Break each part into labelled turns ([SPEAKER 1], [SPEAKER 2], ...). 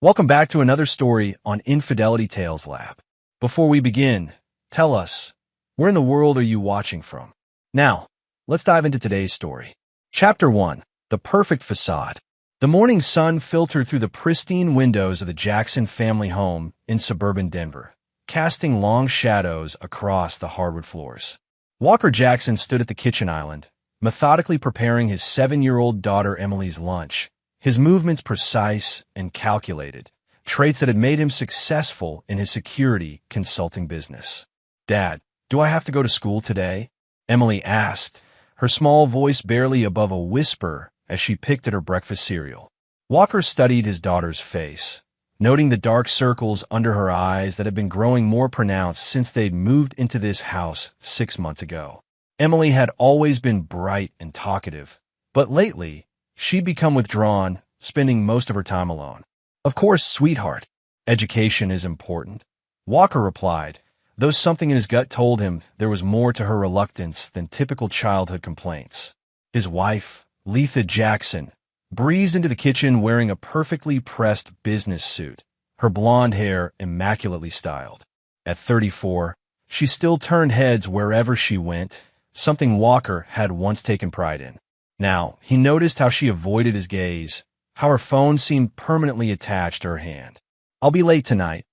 [SPEAKER 1] Welcome back to another story on Infidelity Tales Lab. Before we begin, tell us, where in the world are you watching from? Now, let's dive into today's story. Chapter 1. The Perfect Facade. The morning sun filtered through the pristine windows of the Jackson family home in suburban Denver, casting long shadows across the hardwood floors. Walker Jackson stood at the kitchen island, methodically preparing his 7-year-old daughter Emily's lunch. His movements precise and calculated, traits that had made him successful in his security consulting business. "Dad, do I have to go to school today?" Emily asked, her small voice barely above a whisper as she picked at her breakfast cereal. Walker studied his daughter's face, noting the dark circles under her eyes that had been growing more pronounced since they'd moved into this house 6 months ago. Emily had always been bright and talkative, but lately, she'd become withdrawn, spending most of her time alone. "Of course, sweetheart. Education is important," Walker replied, though something in his gut told him there was more to her reluctance than typical childhood complaints. His wife, Letha Jackson, breezed into the kitchen wearing a perfectly pressed business suit, her blonde hair immaculately styled. At 34, she still turned heads wherever she went, something Walker had once taken pride in. Now, he noticed how she avoided his gaze, how her phone seemed permanently attached to her hand. "I'll be late tonight,"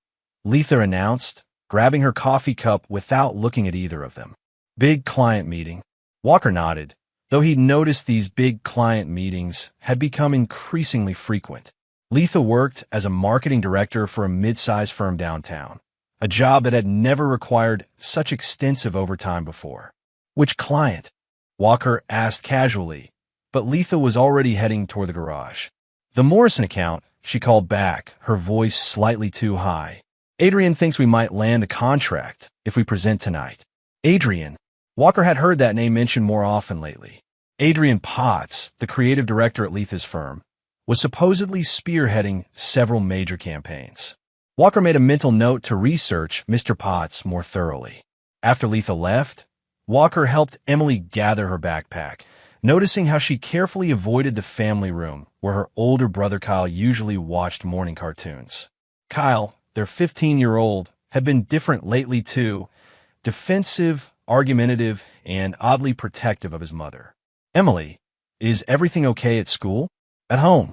[SPEAKER 1] Letha announced, grabbing her coffee cup without looking at either of them. "Big client meeting." Walker nodded, though he'd noticed these big client meetings had become increasingly frequent. Letha worked as a marketing director for a mid-sized firm downtown, a job that had never required such extensive overtime before. "Which client?" Walker asked casually, but Letha was already heading toward the garage. "The Morrison account," she called back, her voice slightly too high. "Adrian thinks we might land the contract if we present tonight." Adrian. Walker had heard that name mentioned more often lately. Adrian Potts, the creative director at Letha's firm, was supposedly spearheading several major campaigns. Walker made a mental note to research Mr. Potts more thoroughly. After Letha left, Walker helped Emily gather her backpack, noticing how she carefully avoided the family room where her older brother Kyle usually watched morning cartoons. Kyle, their 15-year-old, had been different lately too, defensive, argumentative, and oddly protective of his mother. "Emily, is everything okay at school?" "At home?"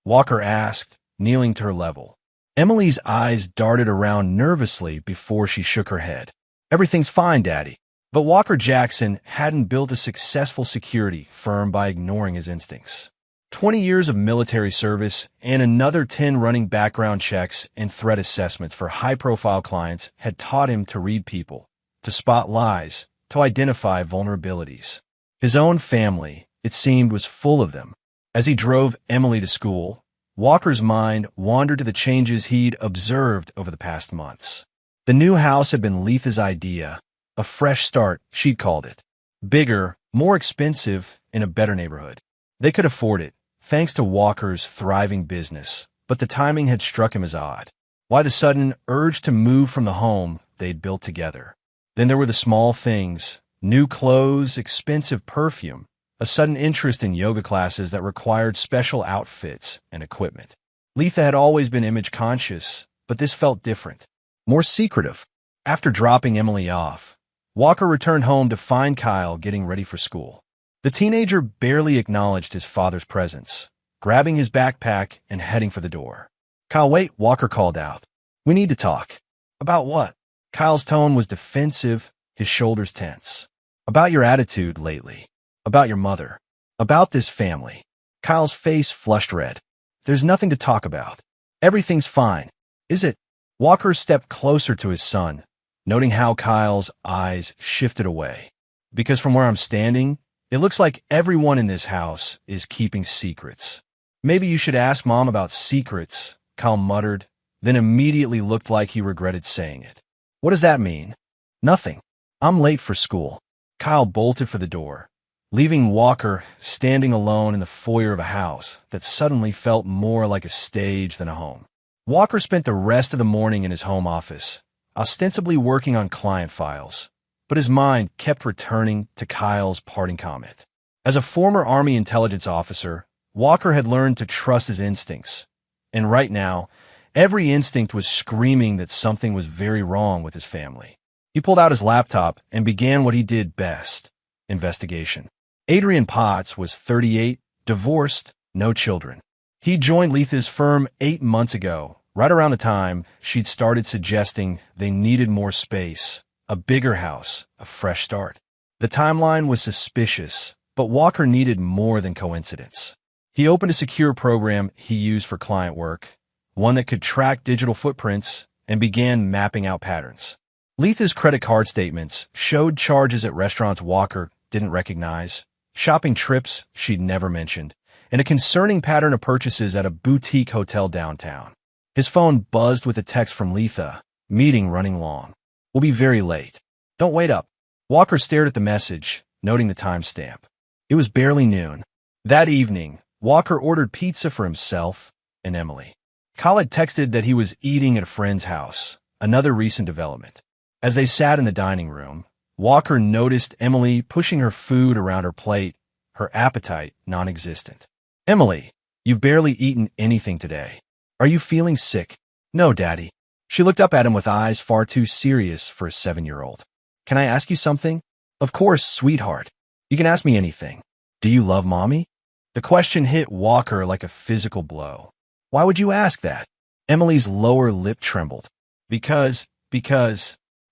[SPEAKER 1] Walker asked, kneeling to her level. Emily's eyes darted around nervously before she shook her head. "Everything's fine, Daddy." But Walker Jackson hadn't built a successful security firm by ignoring his instincts. 20 years of military service and another 10 running background checks and threat assessments for high-profile clients had taught him to read people, to spot lies, to identify vulnerabilities. His own family, it seemed, was full of them. As he drove Emily to school, Walker's mind wandered to the changes he'd observed over the past months. The new house had been Letha's idea. A fresh start, she'd called it. Bigger, more expensive, in a better neighborhood. They could afford it, thanks to Walker's thriving business, but the timing had struck him as odd. Why the sudden urge to move from the home they'd built together? Then there were the small things, new clothes, expensive perfume, a sudden interest in yoga classes that required special outfits and equipment. Letha had always been image conscious, but this felt different, more secretive. After dropping Emily off, Walker returned home to find Kyle getting ready for school. The teenager barely acknowledged his father's presence, grabbing his backpack and heading for the door. "Kyle, wait," Walker called out. "We need to talk." "About what?" Kyle's tone was defensive, his shoulders tense. "About your attitude lately. About your mother. About this family." Kyle's face flushed red. "There's nothing to talk about. Everything's fine. Is it?" Walker stepped closer to his son, noting how Kyle's eyes shifted away. "Because from where I'm standing, it looks like everyone in this house is keeping secrets." "Maybe you should ask Mom about secrets," Kyle muttered, then immediately looked like he regretted saying it. "What does that mean?" "Nothing. I'm late for school." Kyle bolted for the door, leaving Walker standing alone in the foyer of a house that suddenly felt more like a stage than a home. Walker spent the rest of the morning in his home office, ostensibly working on client files, but his mind kept returning to Kyle's parting comment. As a former Army intelligence officer, Walker had learned to trust his instincts, and right now, Every instinct was screaming that something was very wrong with his family. He pulled out his laptop and began what he did best: investigation. Adrian Potts was 38, divorced, no children. He joined Letha's firm 8 months ago, right around the time she'd started suggesting they needed more space, a bigger house, a fresh start. The timeline was suspicious, but Walker needed more than coincidence. He opened a secure program he used for client work, one that could track digital footprints, and began mapping out patterns. Letha's credit card statements showed charges at restaurants Walker didn't recognize, shopping trips she'd never mentioned, and a concerning pattern of purchases at a boutique hotel downtown. His phone buzzed with a text from Letha: "Meeting running long. We'll be very late. Don't wait up." Walker stared at the message, noting the timestamp. It was barely noon. That evening, Walker ordered pizza for himself and Emily. Kyle had texted that he was eating at a friend's house, another recent development. As they sat in the dining room, Walker noticed Emily pushing her food around her plate, her appetite non-existent. "Emily, you've barely eaten anything today. Are you feeling sick?" "No, Daddy." She looked up at him with eyes far too serious for a 7-year-old. "Can I ask you something?" "Of course, sweetheart. You can ask me anything. Do you love Mommy?" The question hit Walker like a physical blow. "Why would you ask that?" Emily's lower lip trembled. Because...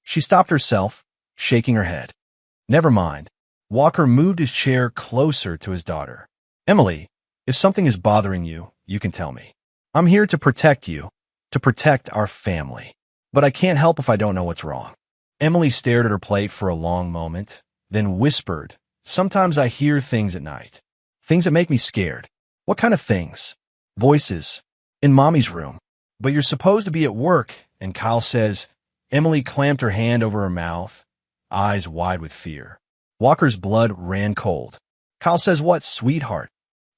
[SPEAKER 1] She stopped herself, shaking her head. "Never mind." Walker moved his chair closer to his daughter. "Emily, if something is bothering you, you can tell me. I'm here to protect you, to protect our family. But I can't help if I don't know what's wrong." Emily stared at her plate for a long moment, then whispered, "Sometimes I hear things at night. Things that make me scared." "What kind of things?" "Voices. In Mommy's room." "But you're supposed to be at work," and Kyle says. Emily clamped her hand over her mouth, eyes wide with fear. Walker's blood ran cold. "Kyle says what, sweetheart?"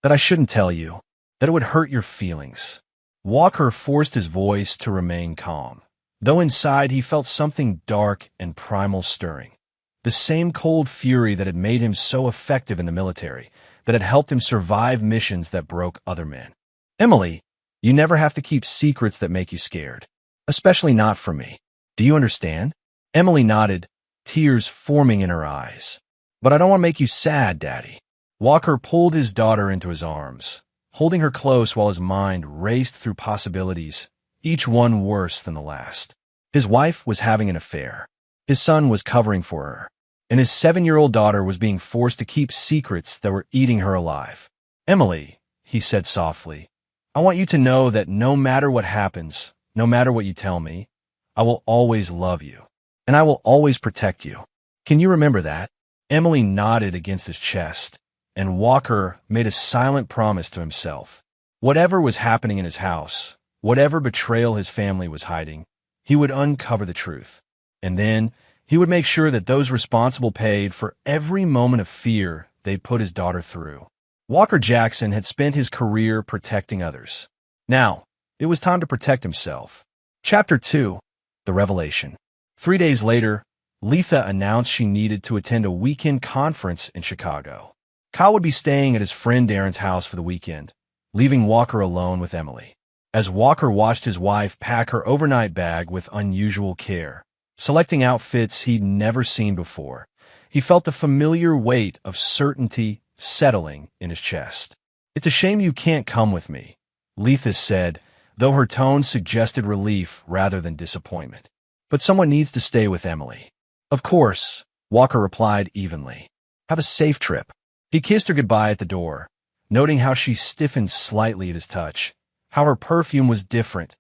[SPEAKER 1] "That I shouldn't tell you. That it would hurt your feelings." Walker forced his voice to remain calm, though inside he felt something dark and primal stirring. The same cold fury that had made him so effective in the military, that had helped him survive missions that broke other men. "Emily, you never have to keep secrets that make you scared. Especially not from me. Do you understand?" Emily nodded, tears forming in her eyes. "But I don't want to make you sad, Daddy." Walker pulled his daughter into his arms, holding her close while his mind raced through possibilities, each one worse than the last. His wife was having an affair. His son was covering for her. And his 7-year-old daughter was being forced to keep secrets that were eating her alive. "Emily," he said softly, "I want you to know that no matter what happens, no matter what you tell me, I will always love you, and I will always protect you. Can you remember that?" Emily nodded against his chest, and Walker made a silent promise to himself. Whatever was happening in his house, whatever betrayal his family was hiding, he would uncover the truth. And then he would make sure that those responsible paid for every moment of fear they put his daughter through. Walker Jackson had spent his career protecting others. Now, it was time to protect himself. Chapter 2. The Revelation. 3 days later, Letha announced she needed to attend a weekend conference in Chicago. Kyle would be staying at his friend Darren's house for the weekend, leaving Walker alone with Emily. As Walker watched his wife pack her overnight bag with unusual care, selecting outfits he'd never seen before, he felt the familiar weight of certainty settling in his chest. "It's a shame you can't come with me," Letha said, though her tone suggested relief rather than disappointment. "But someone needs to stay with Emily." "Of course," Walker replied evenly. "Have a safe trip." He kissed her goodbye at the door, noting how she stiffened slightly at his touch, how her perfume was different,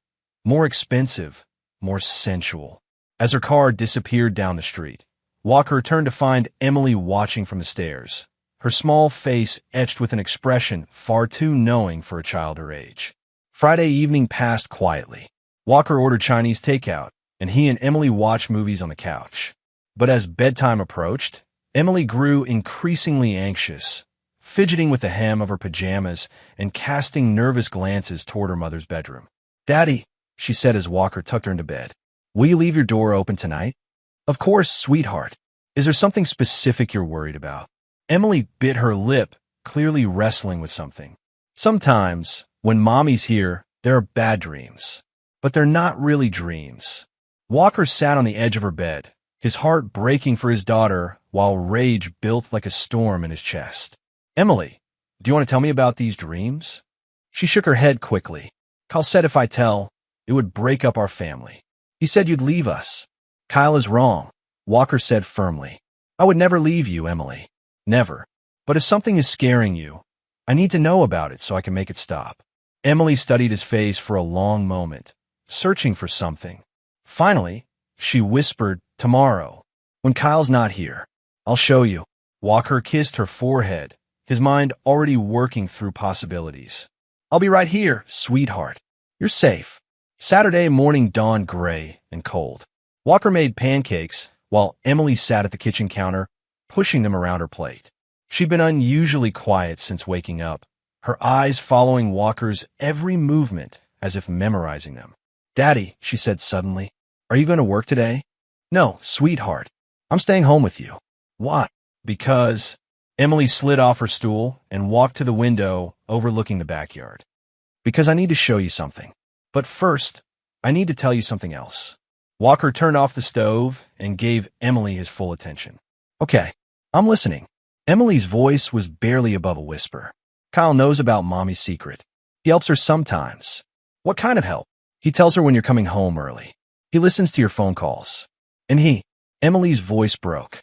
[SPEAKER 1] more expensive, more sensual. As her car disappeared down the street, Walker turned to find Emily watching from the stairs, her small face etched with an expression far too knowing for a child her age. Friday evening passed quietly. Walker ordered Chinese takeout, and he and Emily watched movies on the couch. But as bedtime approached, Emily grew increasingly anxious, fidgeting with the hem of her pajamas and casting nervous glances toward her mother's bedroom. "Daddy," she said as Walker tucked her into bed, "will you leave your door open tonight?" "Of course, sweetheart. Is there something specific you're worried about?" Emily bit her lip, clearly wrestling with something. "Sometimes, when Mommy's here, there are bad dreams. but they're not really dreams. Walker sat on the edge of her bed, his heart breaking for his daughter while rage built like a storm in his chest. Emily, do you want to tell me about these dreams? She shook her head quickly. Kyle said if I tell, it would break up our family. He said you'd leave us. Kyle is wrong, Walker said firmly. I would never leave you, Emily. Never. But if something is scaring you, I need to know about it so I can make it stop. Emily studied his face for a long moment, searching for something. Finally, she whispered, tomorrow, when Kyle's not here. I'll show you. Walker kissed her forehead, his mind already working through possibilities. I'll be right here, sweetheart. You're safe. Saturday morning dawned gray and cold. Walker made pancakes while Emily sat at the kitchen counter, pushing them around her plate. She'd been unusually quiet since waking up, her eyes following Walker's every movement as if memorizing them. Daddy, she said suddenly, are you going to work today? No, sweetheart. I'm staying home with you. What? Because... Emily slid off her stool and walked to the window overlooking the backyard. Because I need to show you something. But first, I need to tell you something else. Walker turned off the stove and gave Emily his full attention. Okay, I'm listening. Emily's voice was barely above a whisper. Kyle knows about Mommy's secret. He helps her sometimes. What kind of help? He tells her when you're coming home early. He listens to your phone calls. And Emily's voice broke.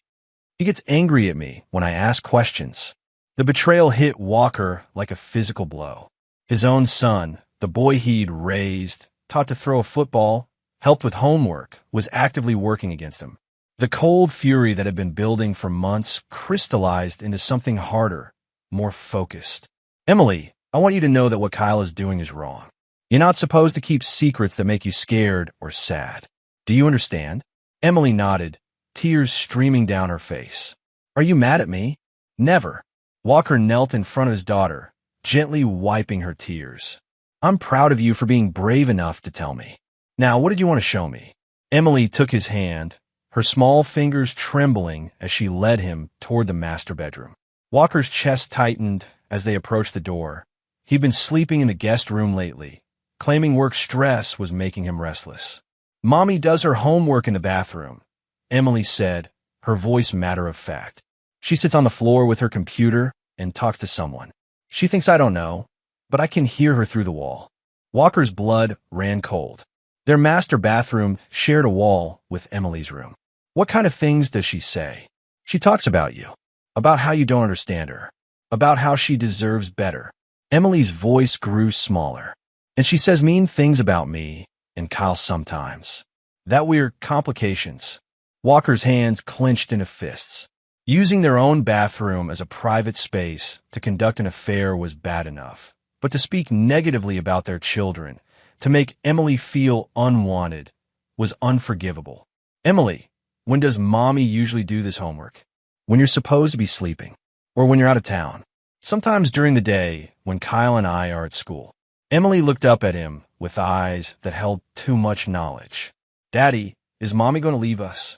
[SPEAKER 1] He gets angry at me when I ask questions. The betrayal hit Walker like a physical blow. His own son, the boy he'd raised, taught to throw a football, helped with homework, was actively working against him. The cold fury that had been building for months crystallized into something harder, more focused. Emily, I want you to know that what Kyle is doing is wrong. You're not supposed to keep secrets that make you scared or sad. Do you understand? Emily nodded, tears streaming down her face. Are you mad at me? Never. Walker knelt in front of his daughter, gently wiping her tears. I'm proud of you for being brave enough to tell me. Now, what did you want to show me? Emily took his hand, her small fingers trembling as she led him toward the master bedroom. Walker's chest tightened as they approached the door. He'd been sleeping in the guest room lately, claiming work stress was making him restless. Mommy does her homework in the bathroom, Emily said, her voice matter-of-fact. She sits on the floor with her computer and talks to someone. She thinks I don't know, but I can hear her through the wall. Walker's blood ran cold. Their master bathroom shared a wall with Emily's room. What kind of things does she say? She talks about you, about how you don't understand her, about how she deserves better. Emily's voice grew smaller, and she says mean things about me and Kyle sometimes. That we're complications. Walker's hands clenched into fists. Using their own bathroom as a private space to conduct an affair was bad enough, but to speak negatively about their children, to make Emily feel unwanted, was unforgivable. Emily, when does Mommy usually do this homework? When you're supposed to be sleeping, or when you're out of town. Sometimes during the day, when Kyle and I are at school. Emily looked up at him with eyes that held too much knowledge. Daddy, is Mommy going to leave us?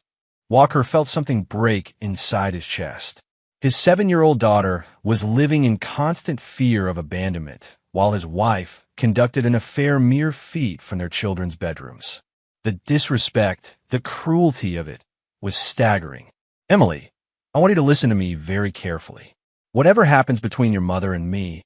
[SPEAKER 1] Walker felt something break inside his chest. His 7-year-old daughter was living in constant fear of abandonment, while his wife conducted an affair mere feet from their children's bedrooms. The disrespect, the cruelty of it, was staggering. Emily, I want you to listen to me very carefully. Whatever happens between your mother and me,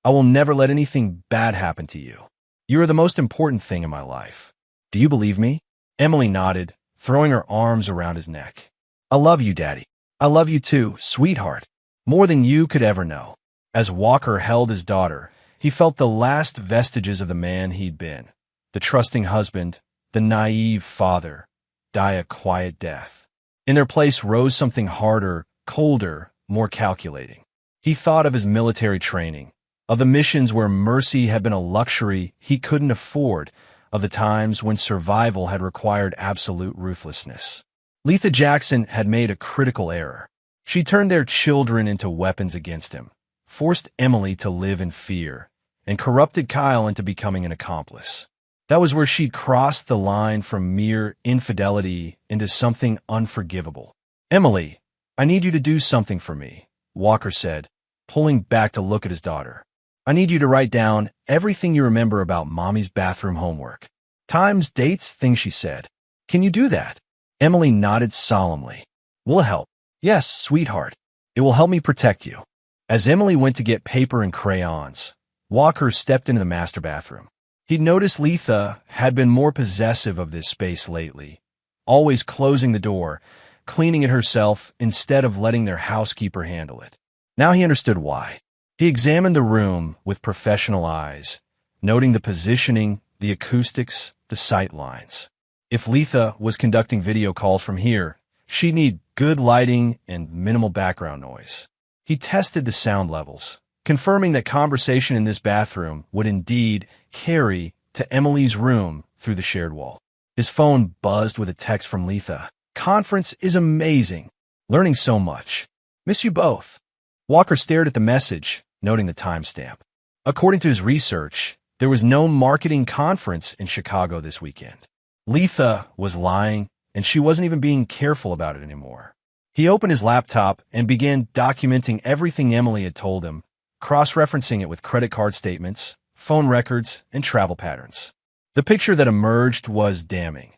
[SPEAKER 1] I will never let anything bad happen to you. You are the most important thing in my life. Do you believe me? Emily nodded, throwing her arms around his neck. I love you, Daddy. I love you too, sweetheart. More than you could ever know. As Walker held his daughter, he felt the last vestiges of the man he'd been. The trusting husband, the naive father, die a quiet death. In their place rose something harder, colder, more calculating. He thought of his military training, of the missions where mercy had been a luxury he couldn't afford, of the times when survival had required absolute ruthlessness. Letha Jackson had made a critical error. She turned their children into weapons against him, forced Emily to live in fear, and corrupted Kyle into becoming an accomplice. That was where she'd crossed the line from mere infidelity into something unforgivable. Emily, I need you to do something for me, Walker said, pulling back to look at his daughter. I need you to write down everything you remember about Mommy's bathroom homework. Times, dates, things she said. Can you do that? Emily nodded solemnly. Will it help? Yes, sweetheart. It will help me protect you. As Emily went to get paper and crayons, Walker stepped into the master bathroom. He'd noticed Letha had been more possessive of this space lately, always closing the door, cleaning it herself instead of letting their housekeeper handle it. Now he understood why. He examined the room with professional eyes, noting the positioning, the acoustics, the sight lines. If Letha was conducting video calls from here, she'd need good lighting and minimal background noise. He tested the sound levels, confirming that conversation in this bathroom would indeed carry to Emily's room through the shared wall. His phone buzzed with a text from Letha. Conference is amazing. Learning so much. Miss you both. Walker stared at the message, noting the timestamp. According to his research, there was no marketing conference in Chicago this weekend. Letha was lying, and she wasn't even being careful about it anymore. He opened his laptop and began documenting everything Emily had told him, cross-referencing it with credit card statements, phone records, and travel patterns. The picture that emerged was damning.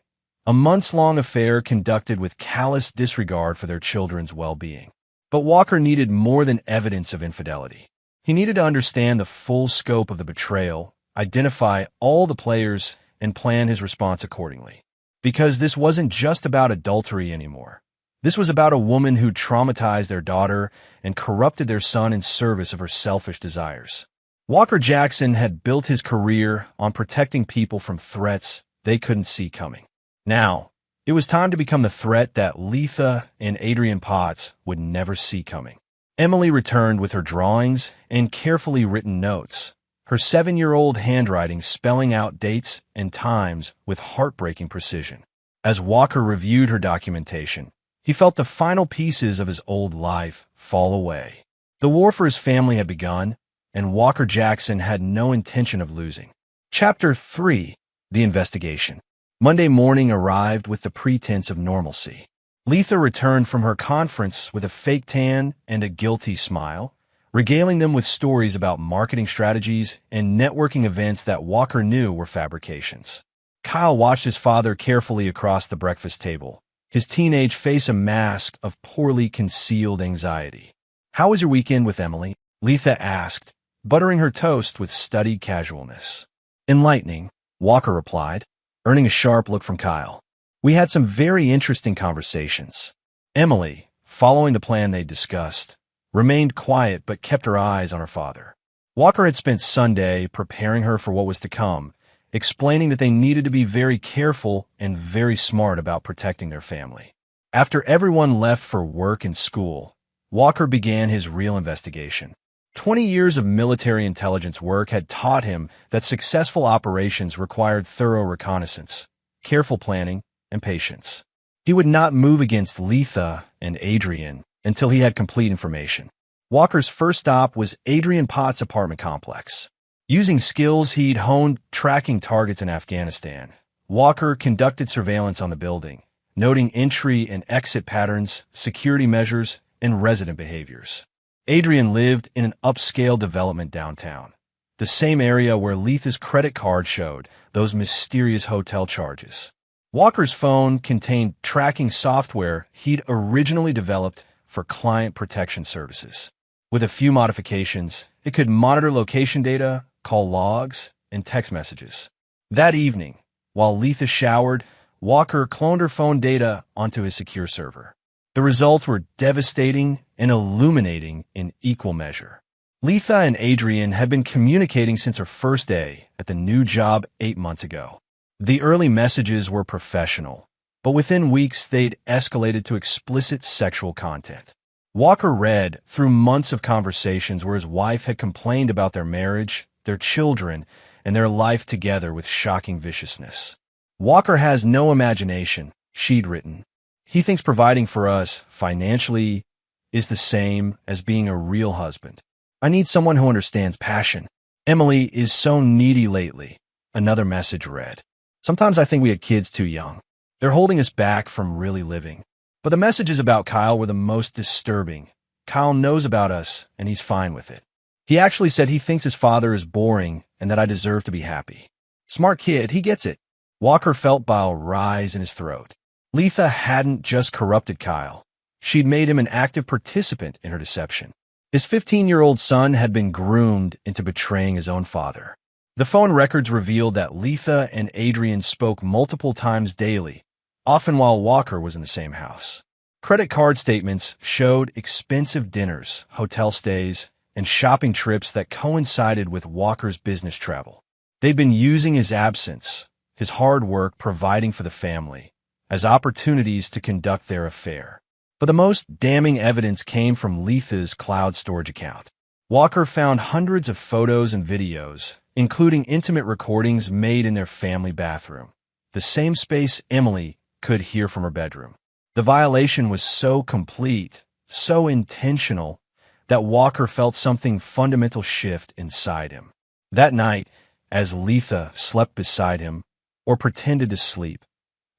[SPEAKER 1] A months-long affair conducted with callous disregard for their children's well-being. But Walker needed more than evidence of infidelity. He needed to understand the full scope of the betrayal, identify all the players, and plan his response accordingly. Because this wasn't just about adultery anymore. This was about a woman who traumatized their daughter and corrupted their son in service of her selfish desires. Walker Jackson had built his career on protecting people from threats they couldn't see coming. Now, it was time to become the threat that Letha and Adrian Potts would never see coming. Emily returned with her drawings and carefully written notes, her 7-year-old handwriting spelling out dates and times with heartbreaking precision. As Walker reviewed her documentation, he felt the final pieces of his old life fall away. The war for his family had begun, and Walker Jackson had no intention of losing. Chapter 3: The Investigation. Monday morning arrived with the pretense of normalcy. Letha returned from her conference with a fake tan and a guilty smile, regaling them with stories about marketing strategies and networking events that Walker knew were fabrications. Kyle watched his father carefully across the breakfast table, his teenage face a mask of poorly concealed anxiety. "How was your weekend with Emily?" Letha asked, buttering her toast with studied casualness. "Enlightening," Walker replied, earning a sharp look from Kyle. "We had some very interesting conversations." Emily, following the plan they'd discussed, remained quiet but kept her eyes on her father. Walker had spent Sunday preparing her for what was to come, explaining that they needed to be very careful and very smart about protecting their family. After everyone left for work and school, Walker began his real investigation. 20 years of military intelligence work had taught him that successful operations required thorough reconnaissance, careful planning, and patience. He would not move against Letha and Adrian until he had complete information. Walker's first stop was Adrian Potts' apartment complex. Using skills he'd honed tracking targets in Afghanistan, Walker conducted surveillance on the building, noting entry and exit patterns, security measures, and resident behaviors. Adrian lived in an upscale development downtown, the same area where Letha's credit card showed those mysterious hotel charges. Walker's phone contained tracking software he'd originally developed for client protection services. With a few modifications, it could monitor location data, call logs, and text messages. That evening, while Letha showered, Walker cloned her phone data onto his secure server. The results were devastating and illuminating in equal measure. Letha and Adrian had been communicating since her first day at the new job 8 months ago. The early messages were professional, but within weeks they'd escalated to explicit sexual content. Walker read through months of conversations where his wife had complained about their marriage, their children, and their life together with shocking viciousness. "Walker has no imagination," she'd written. "He thinks providing for us financially is the same as being a real husband. I need someone who understands passion. Emily is so needy lately," another message read. "Sometimes I think we had kids too young. They're holding us back from really living." But the messages about Kyle were the most disturbing. "Kyle knows about us, and he's fine with it. He actually said he thinks his father is boring and that I deserve to be happy. Smart kid, he gets it. Walker felt bile rise in his throat. Letha hadn't just corrupted Kyle. She'd made him an active participant in her deception. His 15-year-old son had been groomed into betraying his own father. The phone records revealed that Letha and Adrian spoke multiple times daily, often while Walker was in the same house. Credit card statements showed expensive dinners, hotel stays, and shopping trips that coincided with Walker's business travel. They'd been using his absence, his hard work providing for the family, as opportunities to conduct their affair. But the most damning evidence came from Letha's cloud storage account. Walker found hundreds of photos and videos, including intimate recordings made in their family bathroom, the same space Emily could hear from her bedroom. The violation was so complete, so intentional, that Walker felt something fundamental shift inside him. That night, as Letha slept beside him, or pretended to sleep,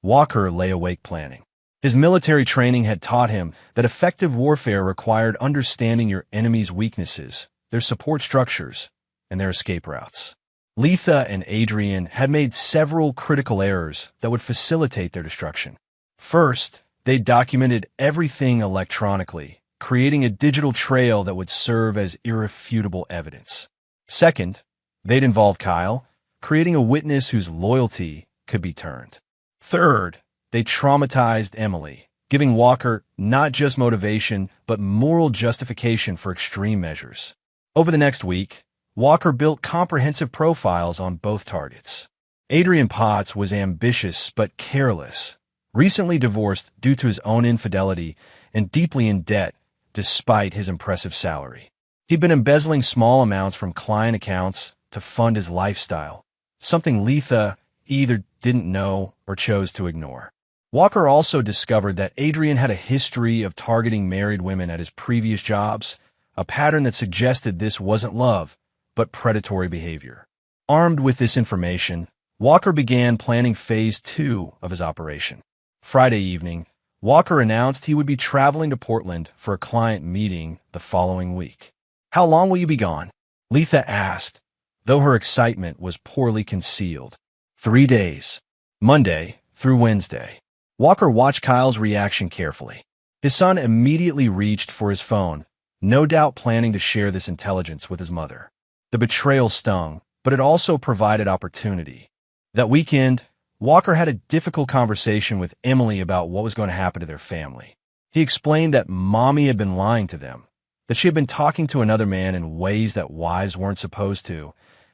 [SPEAKER 1] Walker lay awake planning. His military training had taught him that effective warfare required understanding your enemy's weaknesses, their support structures, and their escape routes. Letha and Adrian had made several critical errors that would facilitate their destruction. First, they documented everything electronically, creating a digital trail that would serve as irrefutable evidence. Second, they'd involved Kyle, creating a witness whose loyalty could be turned. Third, they traumatized Emily, giving Walker not just motivation, but moral justification for extreme measures. Over the next week, Walker built comprehensive profiles on both targets. Adrian Potts was ambitious but careless, recently divorced due to his own infidelity, and deeply in debt despite his impressive salary. He'd been embezzling small amounts from client accounts to fund his lifestyle, something Letha either didn't know or chose to ignore. Walker also discovered that Adrian had a history of targeting married women at his previous jobs, a pattern that suggested this wasn't love, but predatory behavior. Armed with this information, Walker began planning phase 2 of his operation. Friday evening, Walker announced he would be traveling to Portland for a client meeting the following week. "How long will you be gone?" Letha asked, though her excitement was poorly concealed. 3 days, Monday through Wednesday. Walker watched Kyle's reaction carefully. His son immediately reached for his phone, no doubt planning to share this intelligence with his mother. The betrayal stung, but it also provided opportunity. That weekend, Walker had a difficult conversation with Emily about what was going to happen to their family. He explained that Mommy had been lying to them, that she had been talking to another man in ways that wives weren't supposed to,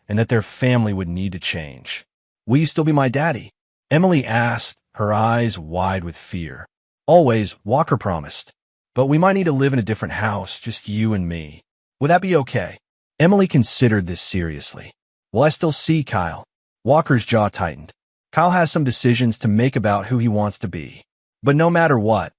[SPEAKER 1] and that their family would need to change. "Will you still be my daddy?" Emily asked, her eyes wide with fear. "Always," Walker promised. "But we might need to live in a different house, just you and me. Would that be okay?" Emily considered this seriously. "Will I still see Kyle?" Walker's jaw tightened. "Kyle has some decisions to make about who he wants to be. But no matter what,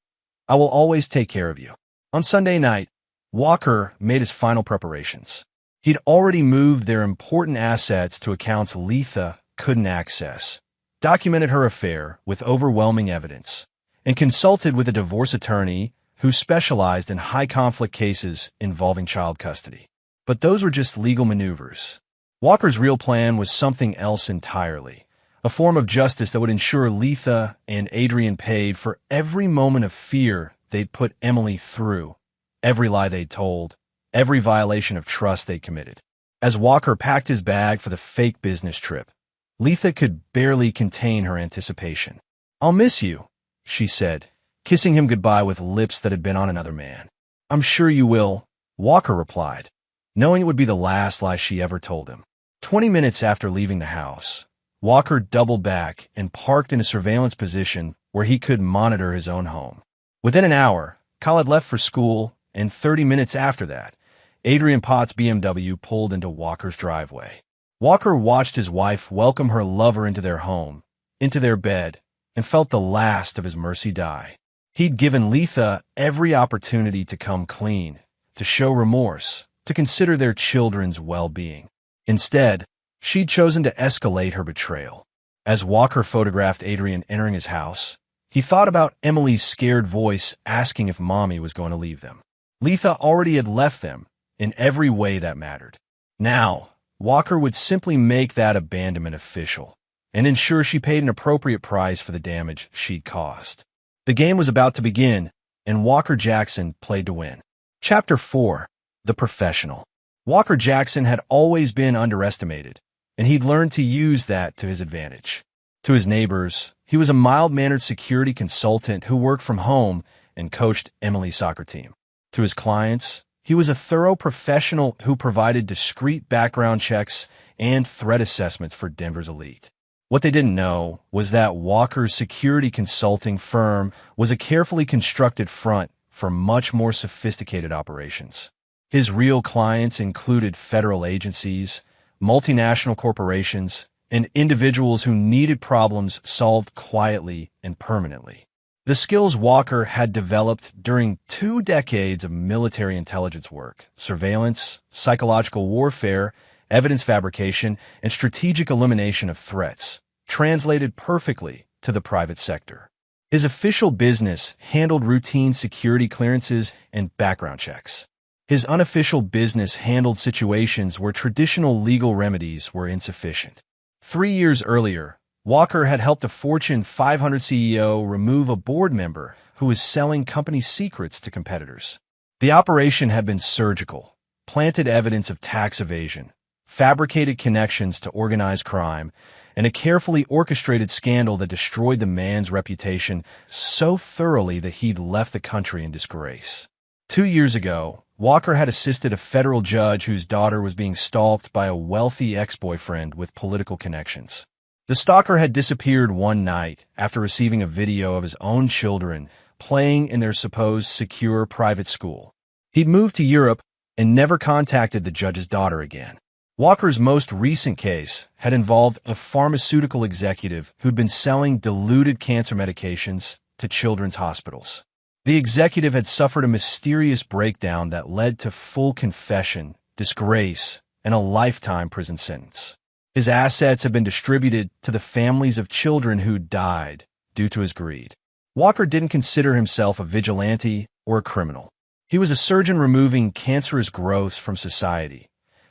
[SPEAKER 1] I will always take care of you." On Sunday night, Walker made his final preparations. He'd already moved their important assets to accounts Letha couldn't access, documented her affair with overwhelming evidence, and consulted with a divorce attorney who specialized in high-conflict cases involving child custody. But those were just legal maneuvers. Walker's real plan was something else entirely, a form of justice that would ensure Letha and Adrian paid for every moment of fear they'd put Emily through, every lie they'd told, every violation of trust they'd committed. As Walker packed his bag for the fake business trip, Letha could barely contain her anticipation. "I'll miss you," she said, kissing him goodbye with lips that had been on another man. "I'm sure you will," Walker replied, knowing it would be the last lie she ever told him. 20 minutes after leaving the house, Walker doubled back and parked in a surveillance position where he could monitor his own home. Within an hour, Kyle had left for school, and 30 minutes after that, Adrian Potts' BMW pulled into Walker's driveway. Walker watched his wife welcome her lover into their home, into their bed, and felt the last of his mercy die. He'd given Letha every opportunity to come clean, to show remorse, to consider their children's well-being. Instead, she'd chosen to escalate her betrayal. As Walker photographed Adrian entering his house, he thought about Emily's scared voice asking if Mommy was going to leave them. Letha already had left them in every way that mattered. Now, Walker would simply make that abandonment official, and ensure she paid an appropriate price for the damage she'd caused. The game was about to begin, and Walker Jackson played to win. Chapter 4. The Professional. Walker Jackson had always been underestimated, and he'd learned to use that to his advantage. To his neighbors, he was a mild-mannered security consultant who worked from home and coached Emily's soccer team. To his clients, he was a thorough professional who provided discreet background checks and threat assessments for Denver's elite. What they didn't know was that Walker's security consulting firm was a carefully constructed front for much more sophisticated operations. His real clients included federal agencies, multinational corporations, and individuals who needed problems solved quietly and permanently. The skills Walker had developed during 2 decades of military intelligence work, surveillance, psychological warfare, evidence fabrication, and strategic elimination of threats, translated perfectly to the private sector. His official business handled routine security clearances and background checks. His unofficial business handled situations where traditional legal remedies were insufficient. 3 years earlier, Walker had helped a Fortune 500 CEO remove a board member who was selling company secrets to competitors. The operation had been surgical, planted evidence of tax evasion, fabricated connections to organized crime, and a carefully orchestrated scandal that destroyed the man's reputation so thoroughly that he'd left the country in disgrace. 2 years ago, Walker had assisted a federal judge whose daughter was being stalked by a wealthy ex-boyfriend with political connections. The stalker had disappeared one night after receiving a video of his own children playing in their supposed secure private school. He'd moved to Europe and never contacted the judge's daughter again. Walker's most recent case had involved a pharmaceutical executive who'd been selling diluted cancer medications to children's hospitals. The executive had suffered a mysterious breakdown that led to full confession, disgrace, and a lifetime prison sentence. His assets had been distributed to the families of children who died due to his greed. Walker didn't consider himself a vigilante or a criminal. He was a surgeon removing cancerous growths from society,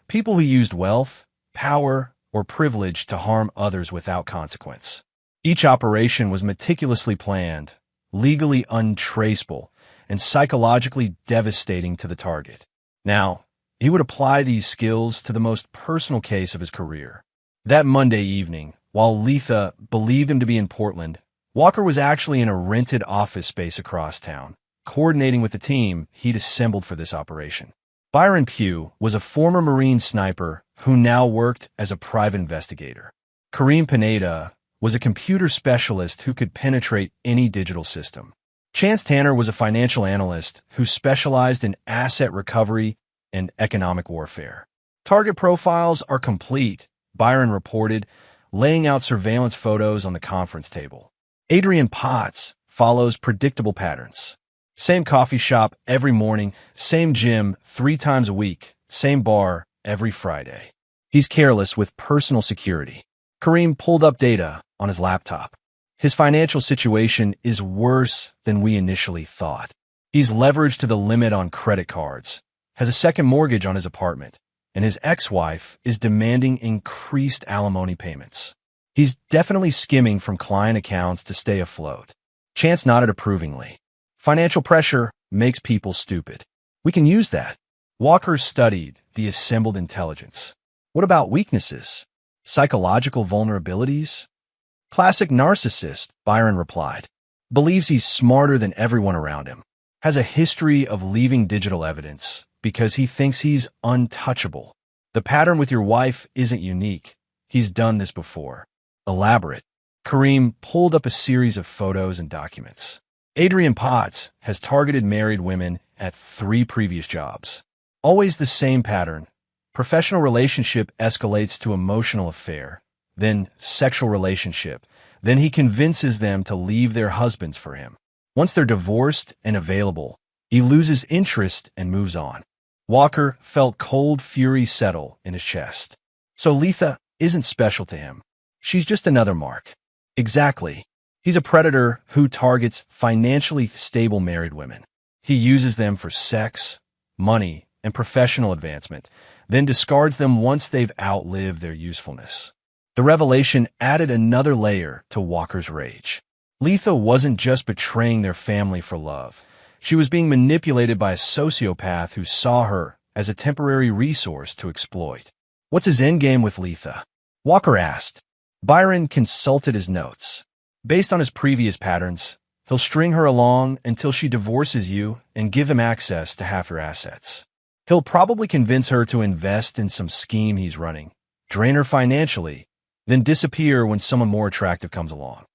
[SPEAKER 1] people who used wealth, power, or privilege to harm others without consequence. Each operation was meticulously planned, legally untraceable, and psychologically devastating to the target. Now, he would apply these skills to the most personal case of his career. That Monday evening, while Letha believed him to be in Portland, Walker was actually in a rented office space across town, coordinating with the team he'd assembled for this operation. Byron Pugh was a former Marine sniper who now worked as a private investigator. Kareem Pineda was a computer specialist who could penetrate any digital system. Chance Tanner was a financial analyst who specialized in asset recovery and economic warfare. Target profiles are complete, Byron reported, laying out surveillance photos on the conference table. Adrian Potts follows predictable patterns. Same coffee shop every morning, same gym 3 times a week, same bar every Friday. He's careless with personal security. Kareem pulled up data on his laptop. His financial situation is worse than we initially thought. He's leveraged to the limit on credit cards, has a second mortgage on his apartment, and his ex-wife is demanding increased alimony payments. He's definitely skimming from client accounts to stay afloat. Chance nodded approvingly. Financial pressure makes people stupid. We can use that. Walker studied the assembled intelligence. What about weaknesses? Psychological vulnerabilities? Classic narcissist, Byron replied. Believes he's smarter than everyone around him. Has a history of leaving digital evidence because he thinks he's untouchable. The pattern with your wife isn't unique. He's done this before. Elaborate. Kareem pulled up a series of photos and documents. Adrian Potts has targeted married women at 3 previous jobs. Always the same pattern. Professional relationship escalates to emotional affair, then sexual relationship. Then he convinces them to leave their husbands for him. Once they're divorced and available, he loses interest and moves on. Walker felt cold fury settle in his chest. So Letha isn't special to him. She's just another mark. Exactly. He's a predator who targets financially stable married women. He uses them for sex, money, and professional advancement, then discards them once they've outlived their usefulness. The revelation added another layer to Walker's rage. Letha wasn't just betraying their family for love. She was being manipulated by a sociopath who saw her as a temporary resource to exploit. What's his endgame with Letha? Walker asked. Byron consulted his notes. Based on his previous patterns, he'll string her along until she divorces you and give him access to half your assets. He'll probably convince her to invest in some scheme he's running, drain her financially, then disappear when someone more attractive comes along.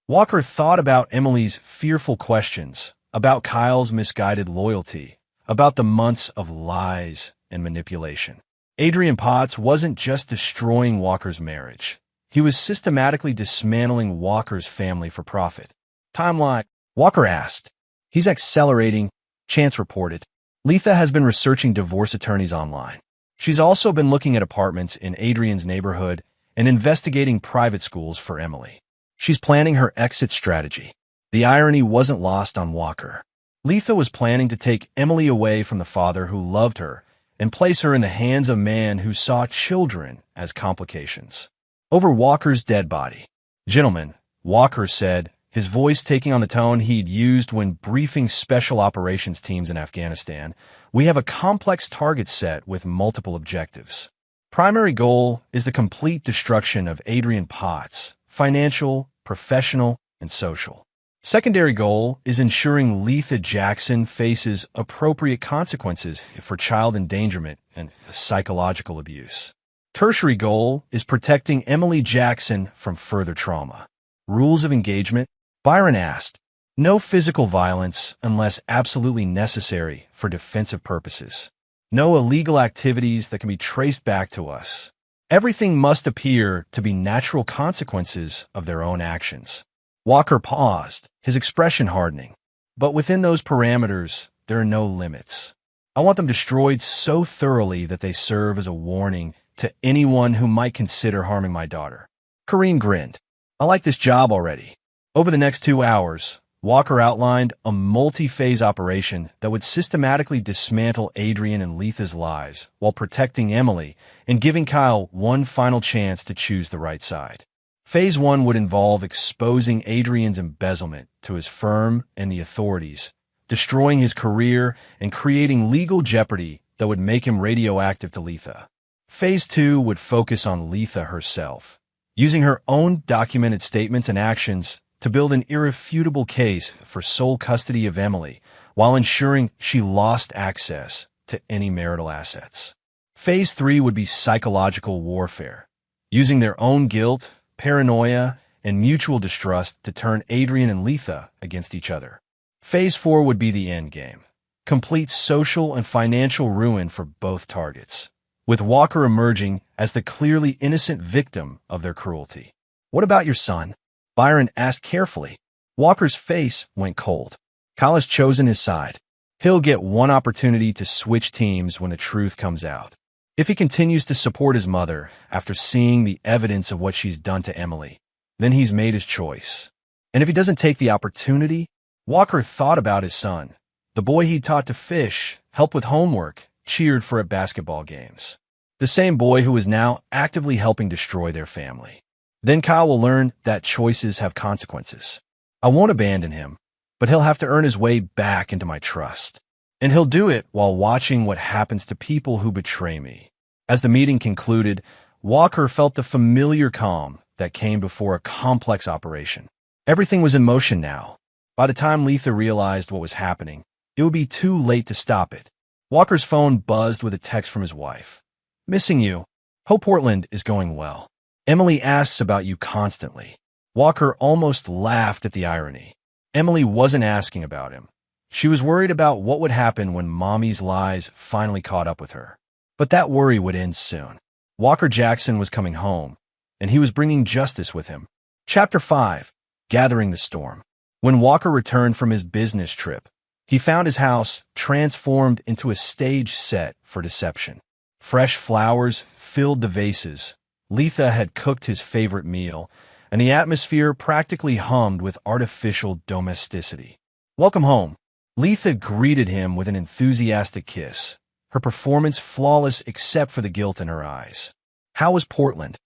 [SPEAKER 1] Walker thought about Emily's fearful questions, about Kyle's misguided loyalty, about the months of lies and manipulation. Adrian Potts wasn't just destroying Walker's marriage. He was systematically dismantling Walker's family for profit. Timeline, Walker asked. He's accelerating, Chance reported. Letha has been researching divorce attorneys online. She's also been looking at apartments in Adrian's neighborhood and investigating private schools for Emily. She's planning her exit strategy. The irony wasn't lost on Walker. Letha was planning to take Emily away from the father who loved her and place her in the hands of a man who saw children as complications. Over Walker's dead body. Gentlemen, Walker said, his voice taking on the tone he'd used when briefing special operations teams in Afghanistan, we have a complex target set with multiple objectives. Primary goal is the complete destruction of Adrian Potts, financial, professional, and social. Secondary goal is ensuring Letha Jackson faces appropriate consequences for child endangerment and psychological abuse. Tertiary goal is protecting Emily Jackson from further trauma. Rules of engagement? Byron asked. No physical violence unless absolutely necessary for defensive purposes. No illegal activities that can be traced back to us. Everything must appear to be natural consequences of their own actions. Walker paused, his expression hardening. But within those parameters, there are no limits. I want them destroyed so thoroughly that they serve as a warning to anyone who might consider harming my daughter. Kareem grinned. I like this job already. Over the next 2 hours, Walker outlined a multi-phase operation that would systematically dismantle Adrian and Letha's lives while protecting Emily and giving Kyle one final chance to choose the right side. Phase 1 would involve exposing Adrian's embezzlement to his firm and the authorities, destroying his career and creating legal jeopardy that would make him radioactive to Letha. Phase 2 would focus on Letha herself, using her own documented statements and actions to build an irrefutable case for sole custody of Emily while ensuring she lost access to any marital assets. Phase 3 would be psychological warfare, using their own guilt, paranoia, and mutual distrust to turn Adrian and Letha against each other. Phase 4 would be the end game, complete social and financial ruin for both targets, with Walker emerging as the clearly innocent victim of their cruelty. What about your son? Byron asked carefully. Walker's face went cold. Kyle has chosen his side. He'll get one opportunity to switch teams when the truth comes out. If he continues to support his mother after seeing the evidence of what she's done to Emily, then he's made his choice. And if he doesn't take the opportunity, Walker thought about his son, the boy he taught to fish, help with homework, cheered for at basketball games. The same boy who is now actively helping destroy their family. Then Kyle will learn that choices have consequences. I won't abandon him, but he'll have to earn his way back into my trust. And he'll do it while watching what happens to people who betray me. As the meeting concluded, Walker felt the familiar calm that came before a complex operation. Everything was in motion now. By the time Letha realized what was happening, it would be too late to stop it. Walker's phone buzzed with a text from his wife. Missing you. Hope Portland is going well. Emily asks about you constantly. Walker almost laughed at the irony. Emily wasn't asking about him. She was worried about what would happen when Mommy's lies finally caught up with her. But that worry would end soon. Walker Jackson was coming home, and he was bringing justice with him. Chapter 5. Gathering the Storm. When Walker returned from his business trip, he found his house transformed into a stage set for deception. Fresh flowers filled the vases. Letha had cooked his favorite meal, and the atmosphere practically hummed with artificial domesticity. Welcome home. Letha greeted him with an enthusiastic kiss, her performance flawless except for the guilt in her eyes. How was Portland?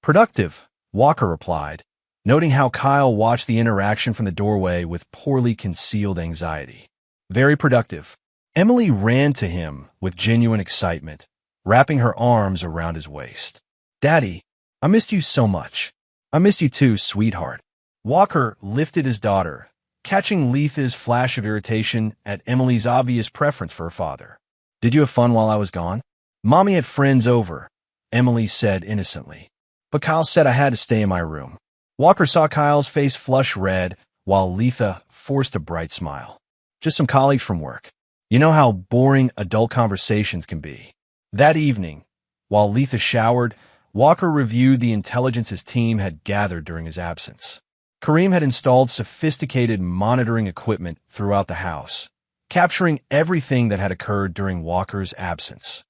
[SPEAKER 1] Productive, Walker replied, noting how Kyle watched the interaction from the doorway with poorly concealed anxiety. Very productive. Emily ran to him with genuine excitement, wrapping her arms around his waist. Daddy, I missed you so much. I missed you too, sweetheart. Walker lifted his daughter, catching Letha's flash of irritation at Emily's obvious preference for her father. Did you have fun while I was gone? Mommy had friends over, Emily said innocently. But Kyle said I had to stay in my room. Walker saw Kyle's face flush red, while Letha forced a bright smile. Just some colleagues from work. You know how boring adult conversations can be. That evening, while Letha showered, Walker reviewed the intelligence his team had gathered during his absence. Kareem had installed sophisticated monitoring equipment throughout the house, capturing everything that had occurred during Walker's absence.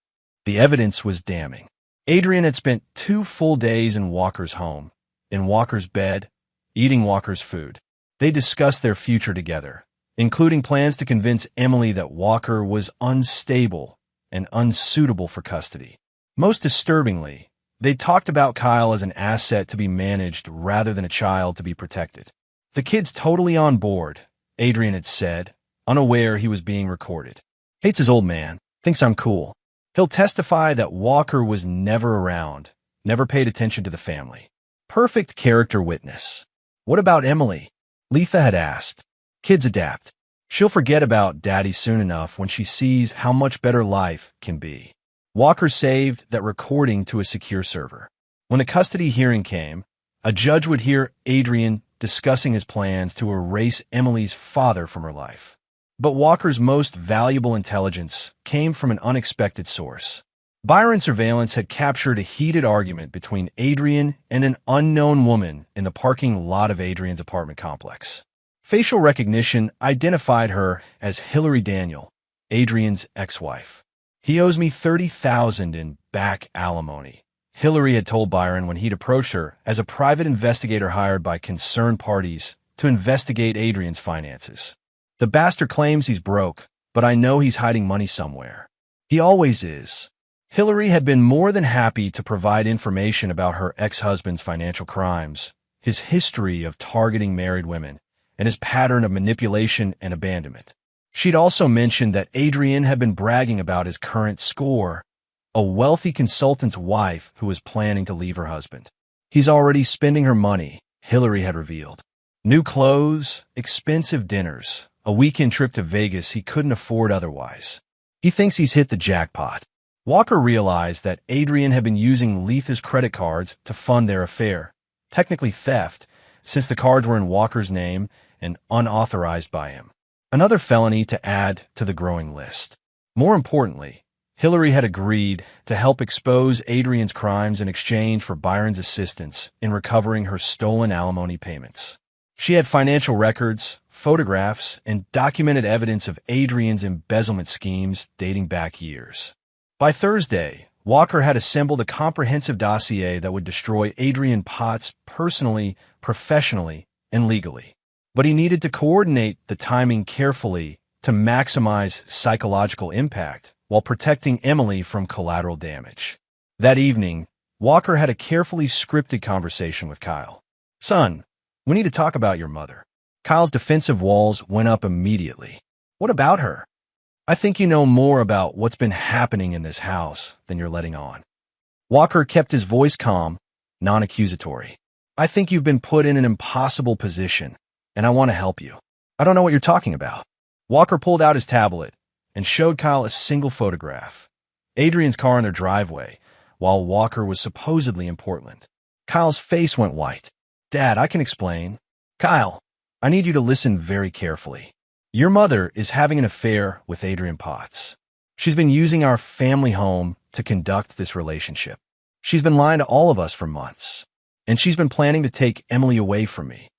[SPEAKER 1] The evidence was damning. Adrian had spent 2 full days in Walker's home, in Walker's bed, eating Walker's food. They discussed their future together, including plans to convince Emily that Walker was unstable and unsuitable for custody. Most disturbingly, they talked about Kyle as an asset to be managed rather than a child to be protected. The kid's totally on board, Adrian had said, unaware he was being recorded. Hates his old man, thinks I'm cool. He'll testify that Walker was never around, never paid attention to the family. Perfect character witness. What about Emily? Letha had asked. Kids adapt. She'll forget about Daddy soon enough when she sees how much better life can be. Walker saved that recording to a secure server. When the custody hearing came, a judge would hear Adrian discussing his plans to erase Emily's father from her life. But Walker's most valuable intelligence came from an unexpected source. Byron surveillance had captured a heated argument between Adrian and an unknown woman in the parking lot of Adrian's apartment complex. Facial recognition identified her as Hillary Daniel, Adrian's ex-wife. He owes me $30,000 in back alimony, Hillary had told Byron when he'd approached her as a private investigator hired by concerned parties to investigate Adrian's finances. The bastard claims he's broke, but I know he's hiding money somewhere. He always is. Hillary had been more than happy to provide information about her ex-husband's financial crimes, his history of targeting married women, and his pattern of manipulation and abandonment. She'd also mentioned that Adrian had been bragging about his current score, a wealthy consultant's wife who was planning to leave her husband. He's already spending her money, Hillary had revealed. New clothes, expensive dinners, a weekend trip to Vegas he couldn't afford otherwise. He thinks he's hit the jackpot. Walker realized that Adrian had been using Letha's credit cards to fund their affair, technically theft, since the cards were in Walker's name and unauthorized by him. Another felony to add to the growing list. More importantly, Hillary had agreed to help expose Adrian's crimes in exchange for Byron's assistance in recovering her stolen alimony payments. She had financial records, photographs, and documented evidence of Adrian's embezzlement schemes dating back years. By Thursday, Walker had assembled a comprehensive dossier that would destroy Adrian Potts personally, professionally, and legally. But he needed to coordinate the timing carefully to maximize psychological impact while protecting Emily from collateral damage. That evening, Walker had a carefully scripted conversation with Kyle. Son, we need to talk about your mother. Kyle's defensive walls went up immediately. What about her? I think you know more about what's been happening in this house than you're letting on. Walker kept his voice calm, non-accusatory. I think you've been put in an impossible position, and I want to help you. I don't know what you're talking about. Walker pulled out his tablet and showed Kyle a single photograph. Adrian's car in their driveway, while Walker was supposedly in Portland. Kyle's face went white. Dad, I can explain. Kyle, I need you to listen very carefully. Your mother is having an affair with Adrian Potts. She's been using our family home to conduct this relationship. She's been lying to all of us for months, and she's been planning to take Emily away from me.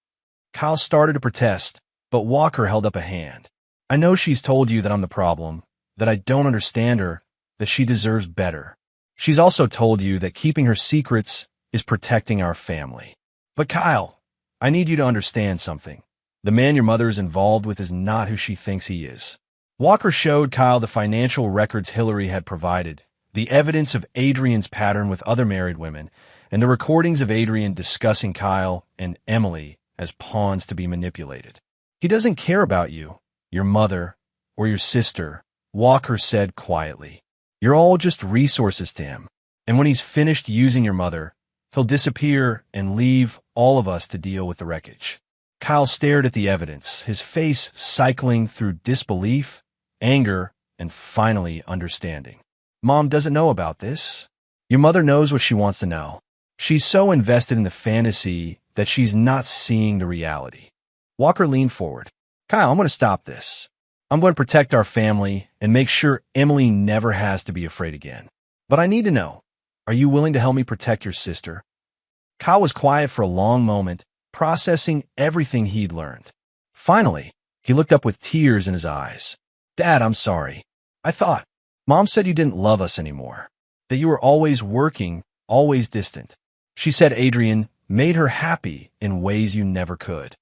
[SPEAKER 1] Kyle started to protest, but Walker held up a hand. I know she's told you that I'm the problem, that I don't understand her, that she deserves better. She's also told you that keeping her secrets is protecting our family. But Kyle, I need you to understand something. The man your mother is involved with is not who she thinks he is. Walker showed Kyle the financial records Hillary had provided, the evidence of Adrian's pattern with other married women, and the recordings of Adrian discussing Kyle and Emily as pawns to be manipulated. He doesn't care about you, your mother, or your sister, Walker said quietly. You're all just resources to him, and when he's finished using your mother, he'll disappear and leave all of us to deal with the wreckage. Kyle stared at the evidence, his face cycling through disbelief, anger, and finally understanding. Mom doesn't know about this. Your mother knows what she wants to know. She's so invested in the fantasy that she's not seeing the reality. Walker leaned forward. Kyle, I'm going to stop this. I'm going to protect our family and make sure Emily never has to be afraid again. But I need to know, are you willing to help me protect your sister? Kyle was quiet for a long moment, processing everything he'd learned. Finally, he looked up with tears in his eyes. Dad, I'm sorry. I thought, Mom said you didn't love us anymore, that you were always working, always distant. She said Adrian made her happy in ways you never could.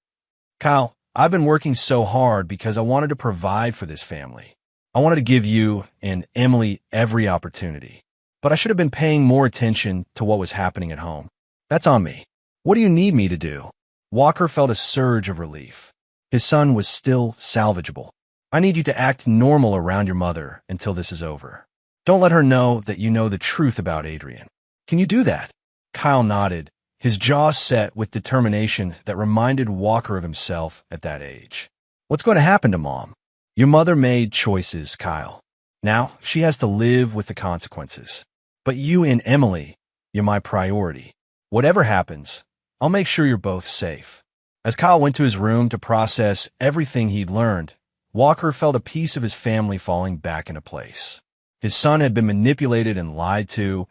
[SPEAKER 1] Kyle, I've been working so hard because I wanted to provide for this family. I wanted to give you and Emily every opportunity, but I should have been paying more attention to what was happening at home. That's on me. What do you need me to do? Walker felt a surge of relief. His son was still salvageable. I need you to act normal around your mother until this is over. Don't let her know that you know the truth about Adrian. Can you do that? Kyle nodded, his jaw set with determination that reminded Walker of himself at that age. What's going to happen to Mom? Your mother made choices, Kyle. Now she has to live with the consequences. But you and Emily, you're my priority. Whatever happens, I'll make sure you're both safe. As Kyle went to his room to process everything he'd learned, Walker felt a piece of his family falling back into place. His son had been manipulated and lied to,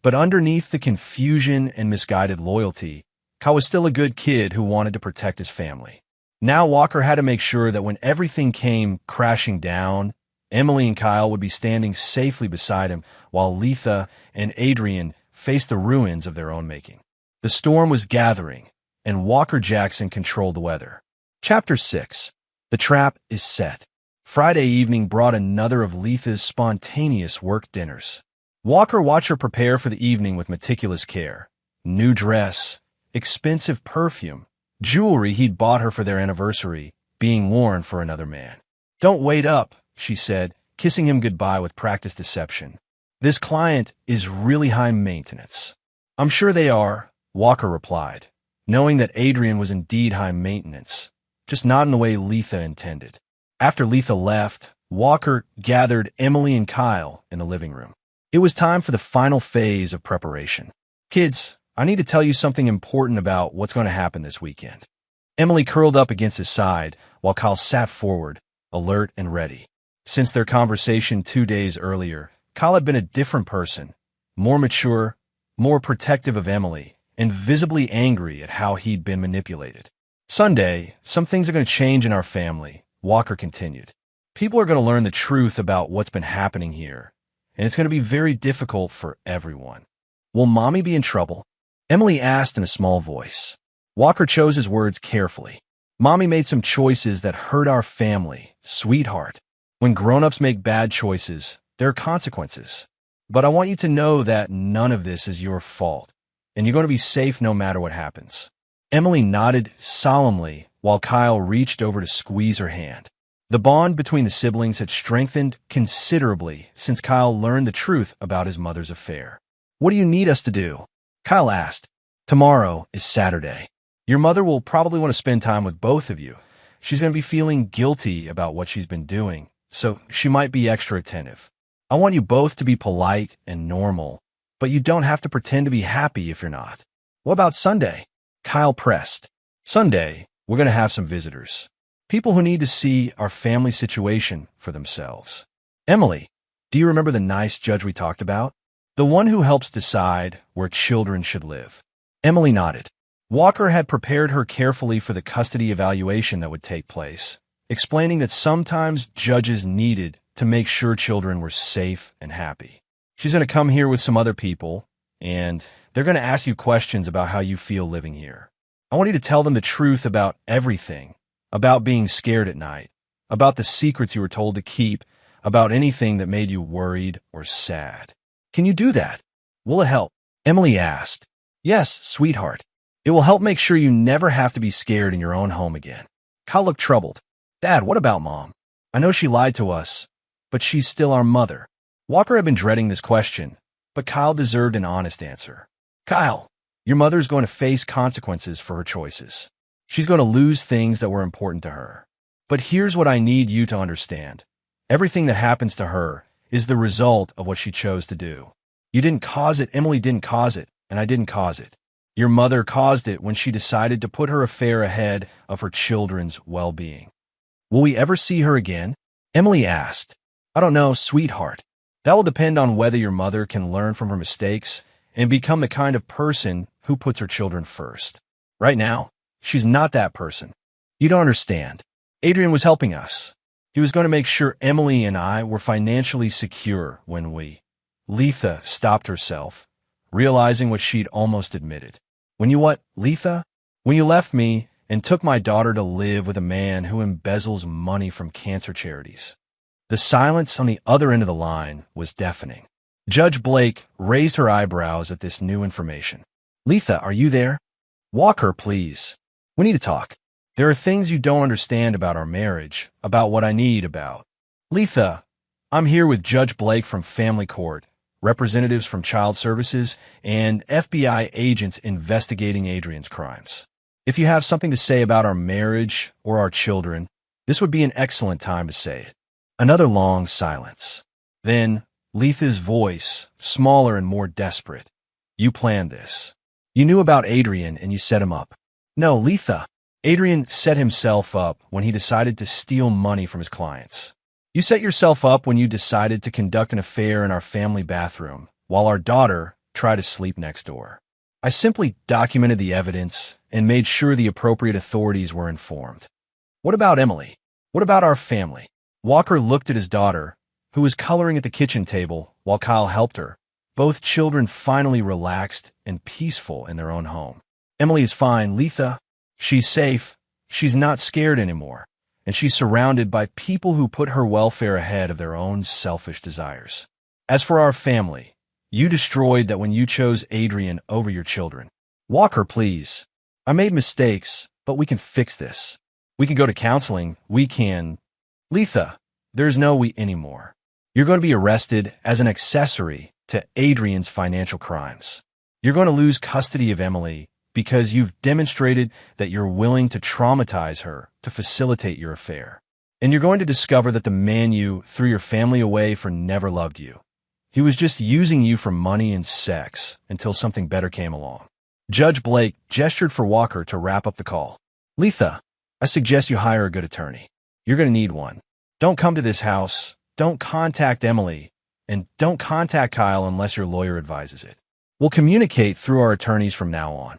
[SPEAKER 1] but underneath the confusion and misguided loyalty, Kyle was still a good kid who wanted to protect his family. Now Walker had to make sure that when everything came crashing down, Emily and Kyle would be standing safely beside him while Letha and Adrian faced the ruins of their own making. The storm was gathering, and Walker Jackson controlled the weather. Chapter 6. The Trap is Set. Friday evening brought another of Letha's spontaneous work dinners. Walker watched her prepare for the evening with meticulous care. New dress, expensive perfume, jewelry he'd bought her for their anniversary, being worn for another man. Don't wait up, she said, kissing him goodbye with practiced deception. This client is really high maintenance. I'm sure they are, Walker replied, knowing that Adrian was indeed high maintenance, just not in the way Letha intended. After Letha left, Walker gathered Emily and Kyle in the living room. It was time for the final phase of preparation. Kids, I need to tell you something important about what's going to happen this weekend. Emily curled up against his side while Kyle sat forward, alert and ready. Since their conversation 2 days earlier, Kyle had been a different person, more mature, more protective of Emily, and visibly angry at how he'd been manipulated. Sunday, some things are going to change in our family, Walker continued. People are going to learn the truth about what's been happening here, and it's going to be very difficult for everyone. Will Mommy be in trouble? Emily asked in a small voice. Walker chose his words carefully. Mommy made some choices that hurt our family, sweetheart. When grown-ups make bad choices, there are consequences. But I want you to know that none of this is your fault, and you're going to be safe no matter what happens. Emily nodded solemnly while Kyle reached over to squeeze her hand. The bond between the siblings had strengthened considerably since Kyle learned the truth about his mother's affair. What do you need us to do? Kyle asked. Tomorrow is Saturday. Your mother will probably want to spend time with both of you. She's going to be feeling guilty about what she's been doing, so she might be extra attentive. I want you both to be polite and normal, but you don't have to pretend to be happy if you're not. What about Sunday? Kyle pressed. Sunday, we're going to have some visitors. People who need to see our family situation for themselves. Emily, do you remember the nice judge we talked about? The one who helps decide where children should live. Emily nodded. Walker had prepared her carefully for the custody evaluation that would take place, explaining that sometimes judges needed to make sure children were safe and happy. She's going to come here with some other people, and they're going to ask you questions about how you feel living here. I want you to tell them the truth about everything, about being scared at night, about the secrets you were told to keep, about anything that made you worried or sad. Can you do that? Will it help? Emily asked. Yes, sweetheart. It will help make sure you never have to be scared in your own home again. Kyle looked troubled. Dad, what about Mom? I know she lied to us, but she's still our mother. Walker had been dreading this question, but Kyle deserved an honest answer. Kyle, your mother is going to face consequences for her choices. She's going to lose things that were important to her. But here's what I need you to understand. Everything that happens to her is the result of what she chose to do. You didn't cause it, Emily didn't cause it, and I didn't cause it. Your mother caused it when she decided to put her affair ahead of her children's well-being. Will we ever see her again? Emily asked. I don't know, sweetheart. That will depend on whether your mother can learn from her mistakes and become the kind of person who puts her children first. Right now, she's not that person. You don't understand. Adrian was helping us. He was going to make sure Emily and I were financially secure when Letha stopped herself, realizing what she'd almost admitted. When you what, Letha? When you left me and took my daughter to live with a man who embezzles money from cancer charities. The silence on the other end of the line was deafening. Judge Blake raised her eyebrows at this new information. Letha, are you there? Walker, please. We need to talk. There are things you don't understand about our marriage, about what I need about. Letha, I'm here with Judge Blake from Family Court, representatives from Child Services, and FBI agents investigating Adrian's crimes. If you have something to say about our marriage or our children, this would be an excellent time to say it. Another long silence. Then, Letha's voice, smaller and more desperate. You planned this. You knew about Adrian and you set him up. No, Letha. Adrian set himself up when he decided to steal money from his clients. You set yourself up when you decided to conduct an affair in our family bathroom, while our daughter tried to sleep next door. I simply documented the evidence and made sure the appropriate authorities were informed. What about Emily? What about our family? Walker looked at his daughter, who was coloring at the kitchen table while Kyle helped her. Both children finally relaxed and peaceful in their own home. Emily is fine, Letha. She's safe. She's not scared anymore. And she's surrounded by people who put her welfare ahead of their own selfish desires. As for our family, you destroyed that when you chose Adrian over your children. Walker, please. I made mistakes, but we can fix this. We can go to counseling. We can... Letha, there's no we anymore. You're going to be arrested as an accessory to Adrian's financial crimes. You're going to lose custody of Emily because you've demonstrated that you're willing to traumatize her to facilitate your affair. And you're going to discover that the man you threw your family away for never loved you. He was just using you for money and sex until something better came along. Judge Blake gestured for Walker to wrap up the call. Letha, I suggest you hire a good attorney. You're going to need one. Don't come to this house, don't contact Emily, and don't contact Kyle unless your lawyer advises it. We'll communicate through our attorneys from now on.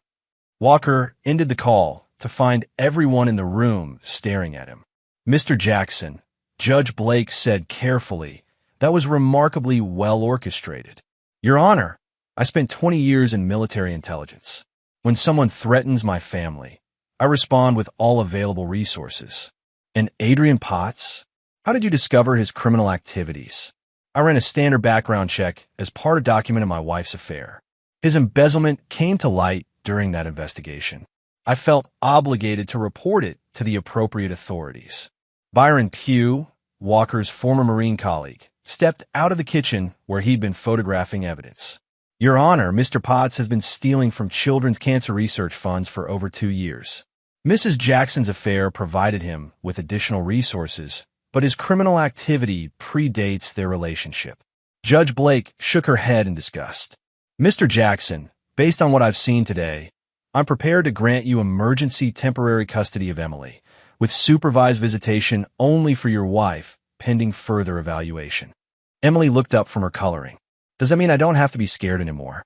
[SPEAKER 1] Walker ended the call to find everyone in the room staring at him. Mr. Jackson, Judge Blake said carefully, that was remarkably well orchestrated. Your Honor, I spent 20 years in military intelligence. When someone threatens my family, I respond with all available resources. And Adrian Potts? How did you discover his criminal activities? I ran a standard background check as part of documenting my wife's affair. His embezzlement came to light during that investigation. I felt obligated to report it to the appropriate authorities. Byron Pugh, Walker's former Marine colleague, stepped out of the kitchen where he'd been photographing evidence. Your Honor, Mr. Potts has been stealing from children's cancer research funds for over 2 years. Mrs. Jackson's affair provided him with additional resources, but his criminal activity predates their relationship. Judge Blake shook her head in disgust. Mr. Jackson, based on what I've seen today, I'm prepared to grant you emergency temporary custody of Emily, with supervised visitation only for your wife, pending further evaluation. Emily looked up from her coloring. Does that mean I don't have to be scared anymore?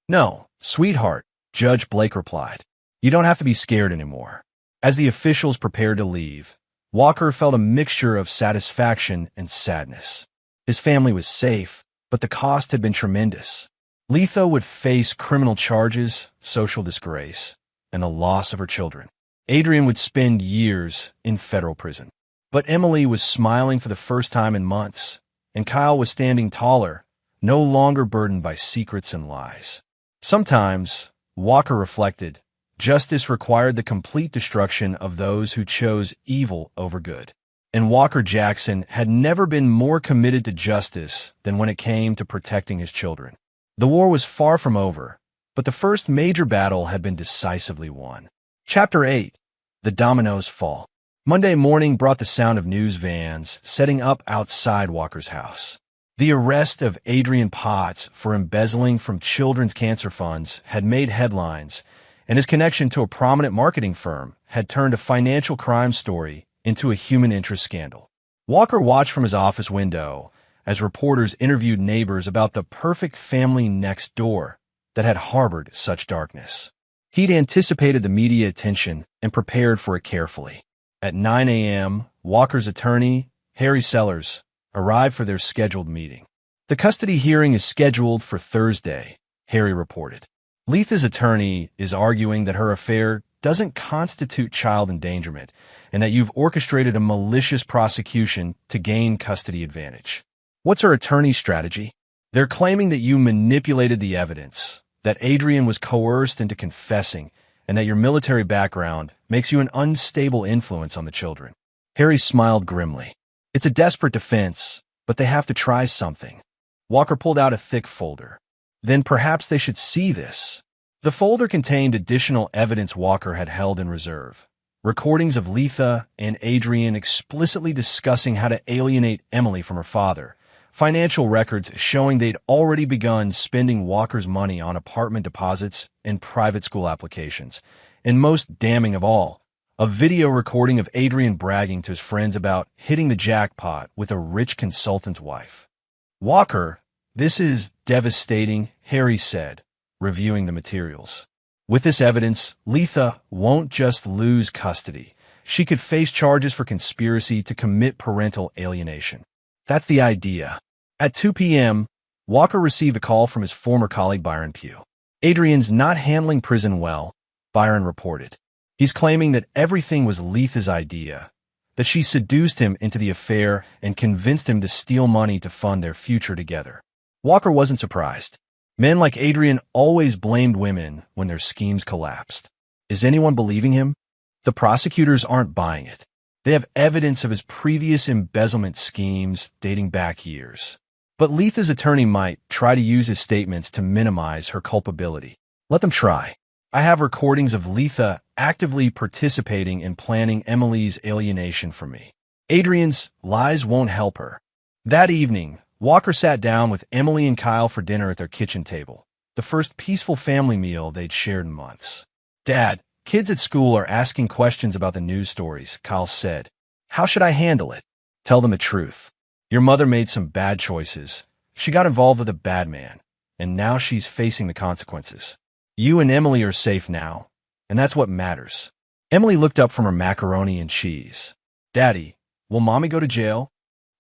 [SPEAKER 1] No, sweetheart, Judge Blake replied. You don't have to be scared anymore. As the officials prepared to leave, Walker felt a mixture of satisfaction and sadness. His family was safe, but the cost had been tremendous. Letha would face criminal charges, social disgrace, and the loss of her children. Adrian would spend years in federal prison. But Emily was smiling for the first time in months, and Kyle was standing taller, no longer burdened by secrets and lies. Sometimes, Walker reflected, justice required the complete destruction of those who chose evil over good. And Walker Jackson had never been more committed to justice than when it came to protecting his children. The war was far from over, but the first major battle had been decisively won. Chapter 8. The Dominoes Fall. Monday morning brought the sound of news vans setting up outside Walker's house. The arrest of Adrian Potts for embezzling from children's cancer funds had made headlines, and his connection to a prominent marketing firm had turned a financial crime story into a human interest scandal. Walker watched from his office window as reporters interviewed neighbors about the perfect family next door that had harbored such darkness. He'd anticipated the media attention and prepared for it carefully. At 9 a.m., Walker's attorney, Harry Sellers, arrived for their scheduled meeting. The custody hearing is scheduled for Thursday, Harry reported. Letha's attorney is arguing that her affair doesn't constitute child endangerment and that you've orchestrated a malicious prosecution to gain custody advantage. What's her attorney's strategy? They're claiming that you manipulated the evidence, that Adrian was coerced into confessing, and that your military background makes you an unstable influence on the children. Harry smiled grimly. It's a desperate defense, but they have to try something. Walker pulled out a thick folder. Then perhaps they should see this. The folder contained additional evidence Walker had held in reserve. Recordings of Letha and Adrian explicitly discussing how to alienate Emily from her father. Financial records showing they'd already begun spending Walker's money on apartment deposits and private school applications. And most damning of all, a video recording of Adrian bragging to his friends about hitting the jackpot with a rich consultant's wife. Walker, this is devastating, Harry said, reviewing the materials. With this evidence, Letha won't just lose custody. She could face charges for conspiracy to commit parental alienation. That's the idea. At 2 p.m., Walker received a call from his former colleague Byron Pugh. Adrian's not handling prison well, Byron reported. He's claiming that everything was Letha's idea, that she seduced him into the affair and convinced him to steal money to fund their future together. Walker wasn't surprised. Men like Adrian always blamed women when their schemes collapsed. Is anyone believing him? The prosecutors aren't buying it. They have evidence of his previous embezzlement schemes dating back years. But Letha's attorney might try to use his statements to minimize her culpability. Let them try. I have recordings of Letha actively participating in planning Emily's alienation from me. Adrian's lies won't help her. That evening, Walker sat down with Emily and Kyle for dinner at their kitchen table, the first peaceful family meal they'd shared in months. Dad, kids at school are asking questions about the news stories, Kyle said. How should I handle it? Tell them the truth. Your mother made some bad choices. She got involved with a bad man, and now she's facing the consequences. You and Emily are safe now, and that's what matters. Emily looked up from her macaroni and cheese. Daddy, will Mommy go to jail?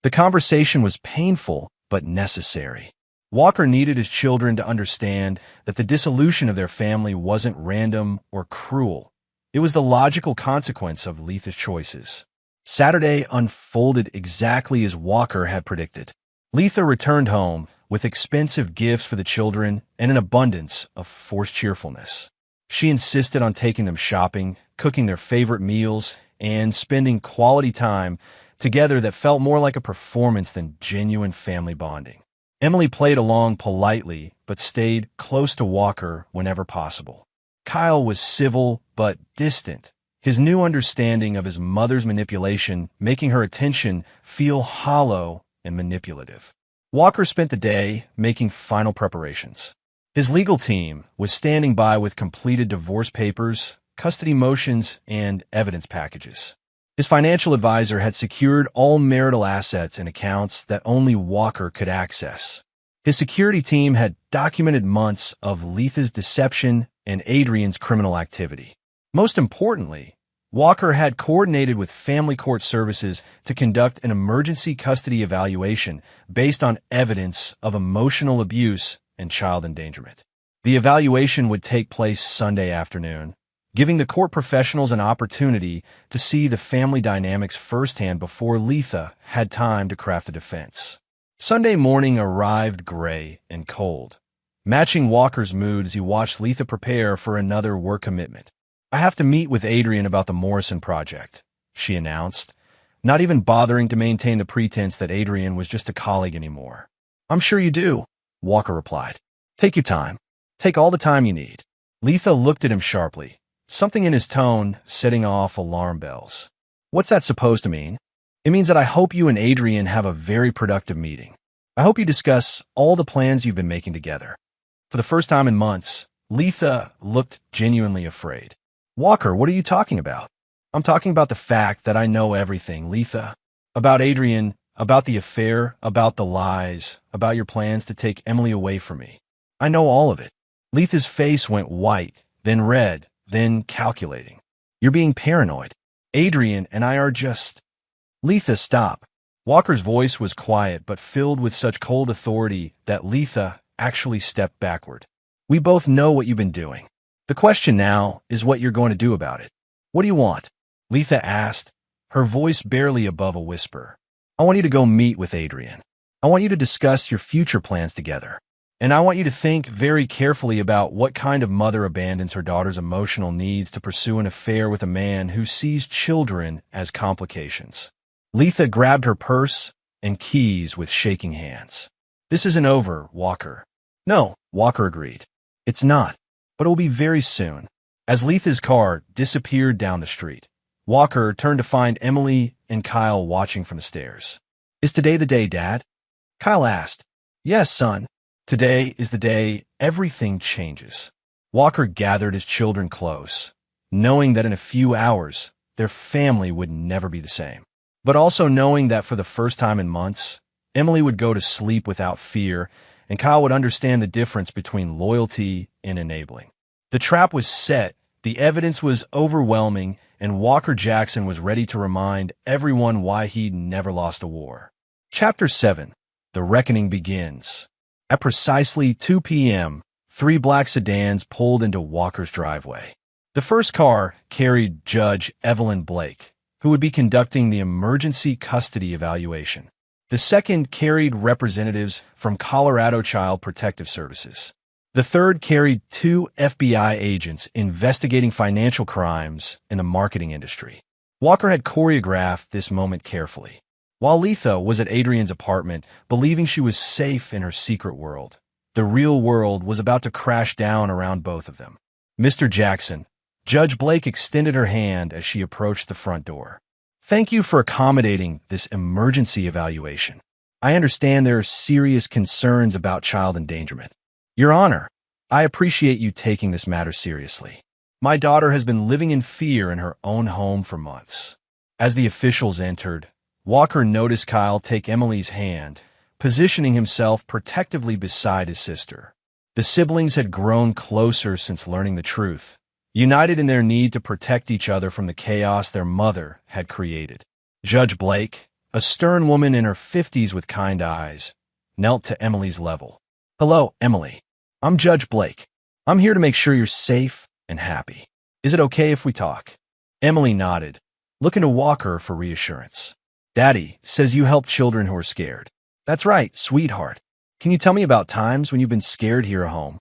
[SPEAKER 1] The conversation was painful, but necessary. Walker needed his children to understand that the dissolution of their family wasn't random or cruel. It was the logical consequence of Letha's choices. Saturday unfolded exactly as Walker had predicted. Letha returned home with expensive gifts for the children and an abundance of forced cheerfulness. She insisted on taking them shopping, cooking their favorite meals, and spending quality time together that felt more like a performance than genuine family bonding. Emily played along politely, but stayed close to Walker whenever possible. Kyle was civil but distant, his new understanding of his mother's manipulation making her attention feel hollow and manipulative. Walker spent the day making final preparations. His legal team was standing by with completed divorce papers, custody motions, and evidence packages. His financial advisor had secured all marital assets and accounts that only Walker could access. His security team had documented months of Letha's deception and Adrian's criminal activity. Most importantly, Walker had coordinated with Family Court Services to conduct an emergency custody evaluation based on evidence of emotional abuse and child endangerment. The evaluation would take place Sunday afternoon, giving the court professionals an opportunity to see the family dynamics firsthand before Letha had time to craft a defense. Sunday morning arrived gray and cold. matching Walker's mood as he watched Letha prepare for another work commitment. "I have to meet with Adrian about the Morrison project," she announced, not even bothering to maintain the pretense that Adrian was just a colleague anymore. "I'm sure you do," Walker replied. "Take your time. Take all the time you need." Letha looked at him sharply, something in his tone setting off alarm bells. "What's that supposed to mean?" "It means that I hope you and Adrian have a very productive meeting. I hope you discuss all the plans you've been making together." For the first time in months, Letha looked genuinely afraid. "Walker, what are you talking about?" "I'm talking about the fact that I know everything, Letha. About Adrian, about the affair, about the lies, about your plans to take Emily away from me. I know all of it." Letha's face went white, then red, then calculating. "You're being paranoid. Adrian and I are just—" "Letha, stop." Walker's voice was quiet but filled with such cold authority that Letha actually stepped backward. "We both know what you've been doing. The question now is what you're going to do about it. What do you want?" Letha asked, her voice barely above a whisper. "I want you to go meet with Adrian. I want you to discuss your future plans together. And I want you to think very carefully about what kind of mother abandons her daughter's emotional needs to pursue an affair with a man who sees children as complications." Letha grabbed her purse and keys with shaking hands. "This isn't over, Walker." "No," Walker agreed. "It's not, but it will be very soon." As Letha's car disappeared down the street, Walker turned to find Emily and Kyle watching from the stairs. "Is today the day, Dad?" Kyle asked. "Yes, son. Today is the day everything changes." Walker gathered his children close, knowing that in a few hours, their family would never be the same. But also knowing that for the first time in months, Emily would go to sleep without fear, and Kyle would understand the difference between loyalty and enabling. The trap was set, the evidence was overwhelming, and Walker Jackson was ready to remind everyone why he'd never lost a war. Chapter 7. The Reckoning Begins. At precisely 2 p.m., 3 black sedans pulled into Walker's driveway. The first car carried Judge Evelyn Blake, who would be conducting the emergency custody evaluation. The second carried representatives from Colorado Child Protective Services. The third carried 2 FBI agents investigating financial crimes in the marketing industry. Walker had choreographed this moment carefully. While Letha was at Adrian's apartment, believing she was safe in her secret world, the real world was about to crash down around both of them. "Mr. Jackson," Judge Blake extended her hand as she approached the front door. "Thank you for accommodating this emergency evaluation. I understand there are serious concerns about child endangerment. Your Honor, I appreciate you taking this matter seriously. My daughter has been living in fear in her own home for months." As the officials entered, Walker noticed Kyle take Emily's hand, positioning himself protectively beside his sister. The siblings had grown closer since learning the truth, united in their need to protect each other from the chaos their mother had created. Judge Blake, a stern woman in her 50s with kind eyes, knelt to Emily's level. "Hello, Emily. I'm Judge Blake. I'm here to make sure you're safe and happy. Is it okay if we talk?" Emily nodded, looking to Walker for reassurance. "Daddy says you help children who are scared." "That's right, sweetheart. Can you tell me about times when you've been scared here at home?"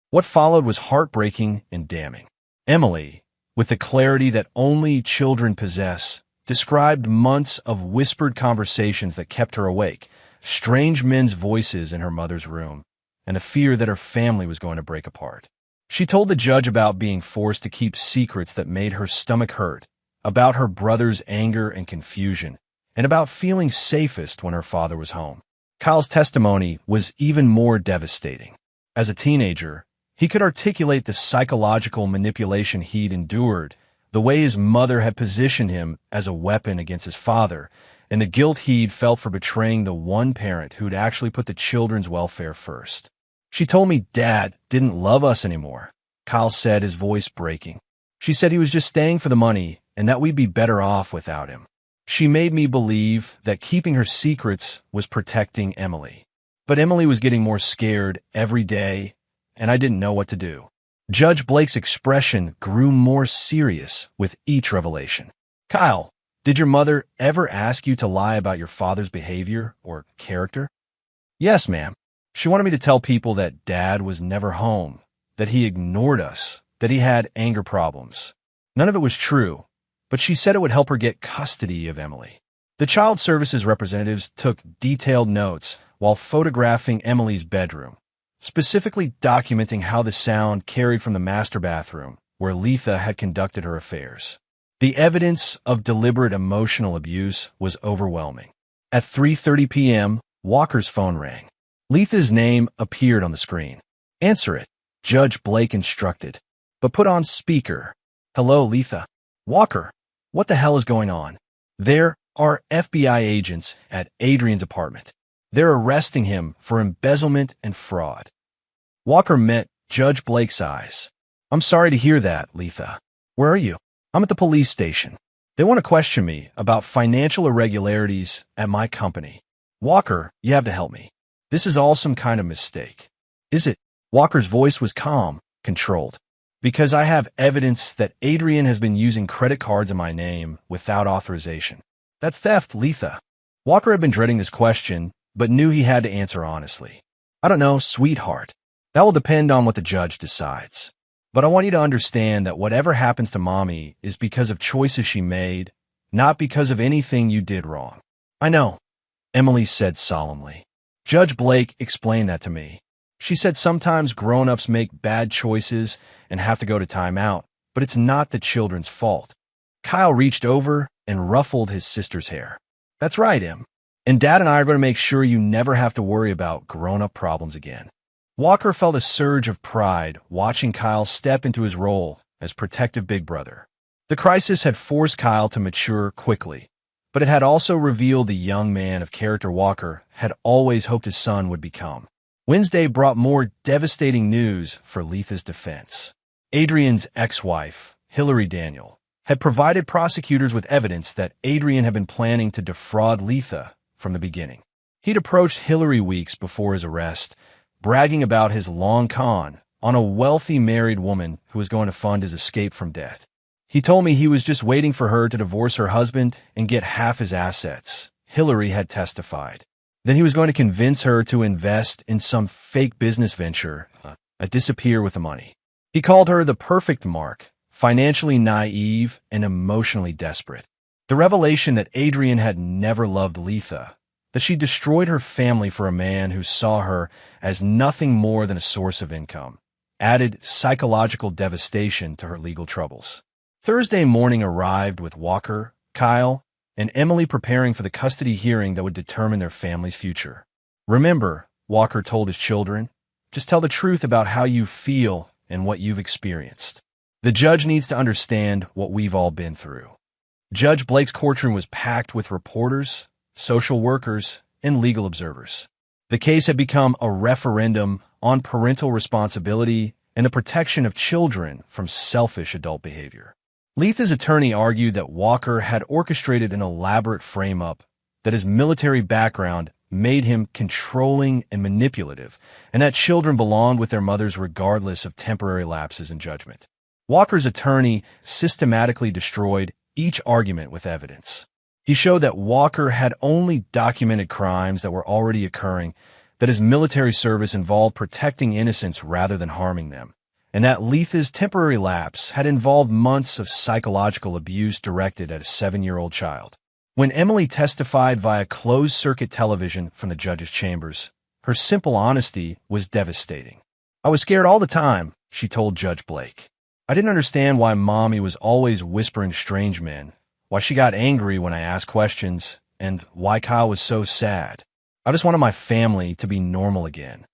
[SPEAKER 1] What followed was heartbreaking and damning. Emily, with the clarity that only children possess, described months of whispered conversations that kept her awake, strange men's voices in her mother's room, and a fear that her family was going to break apart. She told the judge about being forced to keep secrets that made her stomach hurt, about her brother's anger and confusion, and about feeling safest when her father was home. Kyle's testimony was even more devastating. As a teenager, he could articulate the psychological manipulation he'd endured, the way his mother had positioned him as a weapon against his father, and the guilt he'd felt for betraying the one parent who'd actually put the children's welfare first. "She told me Dad didn't love us anymore," Kyle said, his voice breaking. "She said he was just staying for the money and that we'd be better off without him. She made me believe that keeping her secrets was protecting Emily. But Emily was getting more scared every day, and I didn't know what to do." Judge Blake's expression grew more serious with each revelation. "Kyle, did your mother ever ask you to lie about your father's behavior or character?" "Yes, ma'am. She wanted me to tell people that Dad was never home, that he ignored us, that he had anger problems. None of it was true, but she said it would help her get custody of Emily. The child services representatives took detailed notes while photographing Emily's bedroom, specifically documenting how the sound carried from the master bathroom where Letha had conducted her affairs. The evidence of deliberate emotional abuse was overwhelming. At 3:30 p.m., Walker's phone rang. Letha's name appeared on the screen. "Answer it," Judge Blake instructed, "but put on speaker." "Hello, Letha." "Walker, what the hell is going on?" "There are FBI agents at Adrian's apartment. They're arresting him for embezzlement and fraud." Walker met Judge Blake's eyes. "I'm sorry to hear that, Letha. Where are you?" "I'm at the police station. They want to question me about financial irregularities at my company." "Walker, you have to help me. This is all some kind of mistake." "Is it?" Walker's voice was calm, controlled. "Because I have evidence that Adrian has been using credit cards in my name without authorization." "That's theft, Letha." Walker had been dreading this question, but knew he had to answer honestly. "I don't know, sweetheart. That will depend on what the judge decides. But I want you to understand that whatever happens to Mommy is because of choices she made, not because of anything you did wrong." "I know," Emily said solemnly. "Judge Blake explained that to me. She said sometimes grown-ups make bad choices and have to go to timeout, but it's not the children's fault." Kyle reached over and ruffled his sister's hair. "That's right, Em. And Dad and I are going to make sure you never have to worry about grown-up problems again." Walker felt a surge of pride watching Kyle step into his role as protective big brother. The crisis had forced Kyle to mature quickly, but it had also revealed the young man of character Walker had always hoped his son would become. Wednesday brought more devastating news for Letha's defense. Adrian's ex-wife, Hillary Daniel, had provided prosecutors with evidence that Adrian had been planning to defraud Letha from the beginning. He'd approached Hillary weeks before his arrest, bragging about his long con on a wealthy married woman who was going to fund his escape from debt. "He told me he was just waiting for her to divorce her husband and get half his assets," Hillary had testified. "Then he was going to convince her to invest in some fake business venture, disappear with the money." He called her the perfect mark, financially naive and emotionally desperate. The revelation that Adrian had never loved Letha, that she destroyed her family for a man who saw her as nothing more than a source of income, added psychological devastation to her legal troubles. Thursday morning arrived with Walker, Kyle, and Emily preparing for the custody hearing that would determine their family's future. "Remember," Walker told his children, "just tell the truth about how you feel and what you've experienced. The judge needs to understand what we've all been through." Judge Blake's courtroom was packed with reporters, social workers, and legal observers. The case had become a referendum on parental responsibility and the protection of children from selfish adult behavior. Letha's attorney argued that Walker had orchestrated an elaborate frame-up, that his military background made him controlling and manipulative, and that children belonged with their mothers regardless of temporary lapses in judgment. Walker's attorney systematically destroyed each argument with evidence. He showed that Walker had only documented crimes that were already occurring, that his military service involved protecting innocents rather than harming them, and that Letha's temporary lapse had involved months of psychological abuse directed at a 7-year-old child. When Emily testified via closed-circuit television from the judge's chambers, her simple honesty was devastating. "I was scared all the time," she told Judge Blake. "I didn't understand why Mommy was always whispering to strange men, why she got angry when I asked questions, and why Kyle was so sad. I just wanted my family to be normal again."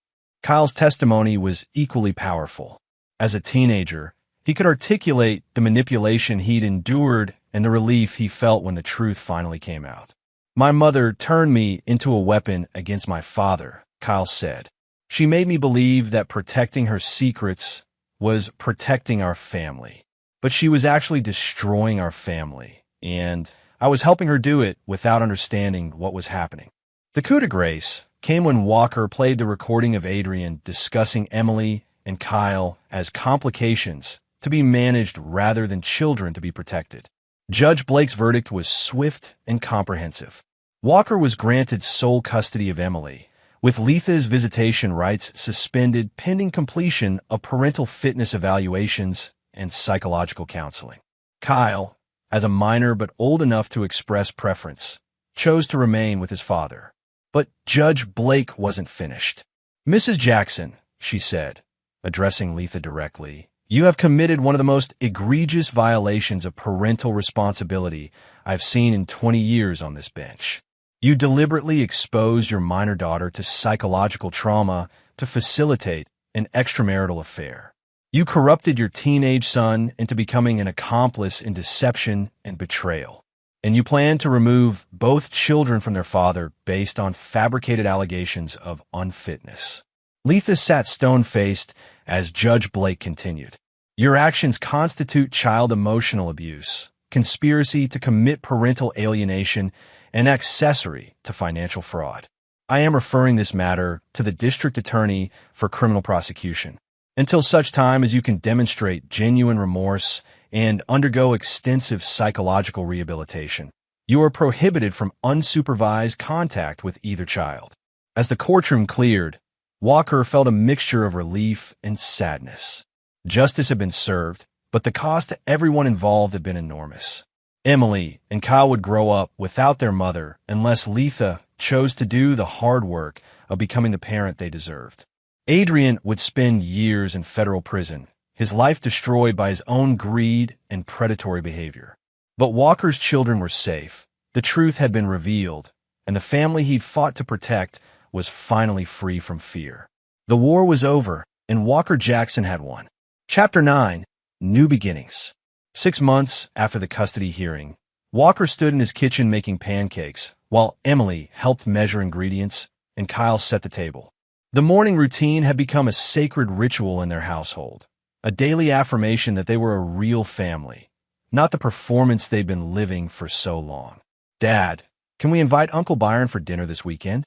[SPEAKER 1] Kyle's testimony was equally powerful. As a teenager, he could articulate the manipulation he'd endured and the relief he felt when the truth finally came out. "My mother turned me into a weapon against my father," Kyle said. "She made me believe that protecting her secrets was protecting our family. But she was actually destroying our family. And I was helping her do it without understanding what was happening." The coup de grace came when Walker played the recording of Adrian discussing Emily and Kyle as complications to be managed rather than children to be protected. Judge Blake's verdict was swift and comprehensive. Walker was granted sole custody of Emily, with Letha's visitation rights suspended pending completion of parental fitness evaluations and psychological counseling. Kyle, as a minor but old enough to express preference, chose to remain with his father. But Judge Blake wasn't finished. "Mrs. Jackson," she said, addressing Letha directly, "you have committed one of the most egregious violations of parental responsibility I've seen in 20 years on this bench. You deliberately exposed your minor daughter to psychological trauma to facilitate an extramarital affair. You corrupted your teenage son into becoming an accomplice in deception and betrayal. And you plan to remove both children from their father based on fabricated allegations of unfitness." Letha sat stone-faced as Judge Blake continued. "Your actions constitute child emotional abuse, conspiracy to commit parental alienation, and accessory to financial fraud. I am referring this matter to the district attorney for criminal prosecution. Until such time as you can demonstrate genuine remorse and undergo extensive psychological rehabilitation, you are prohibited from unsupervised contact with either child." As the courtroom cleared, Walker felt a mixture of relief and sadness. Justice had been served, but the cost to everyone involved had been enormous. Emily and Kyle would grow up without their mother unless Letha chose to do the hard work of becoming the parent they deserved. Adrian would spend years in federal prison, his life destroyed by his own greed and predatory behavior. But Walker's children were safe, the truth had been revealed, and the family he'd fought to protect was finally free from fear. The war was over, and Walker Jackson had won. Chapter 9. New Beginnings. 6 months after the custody hearing, Walker stood in his kitchen making pancakes, while Emily helped measure ingredients and Kyle set the table. The morning routine had become a sacred ritual in their household, a daily affirmation that they were a real family, not the performance they'd been living for so long. "Dad, can we invite Uncle Byron for dinner this weekend?"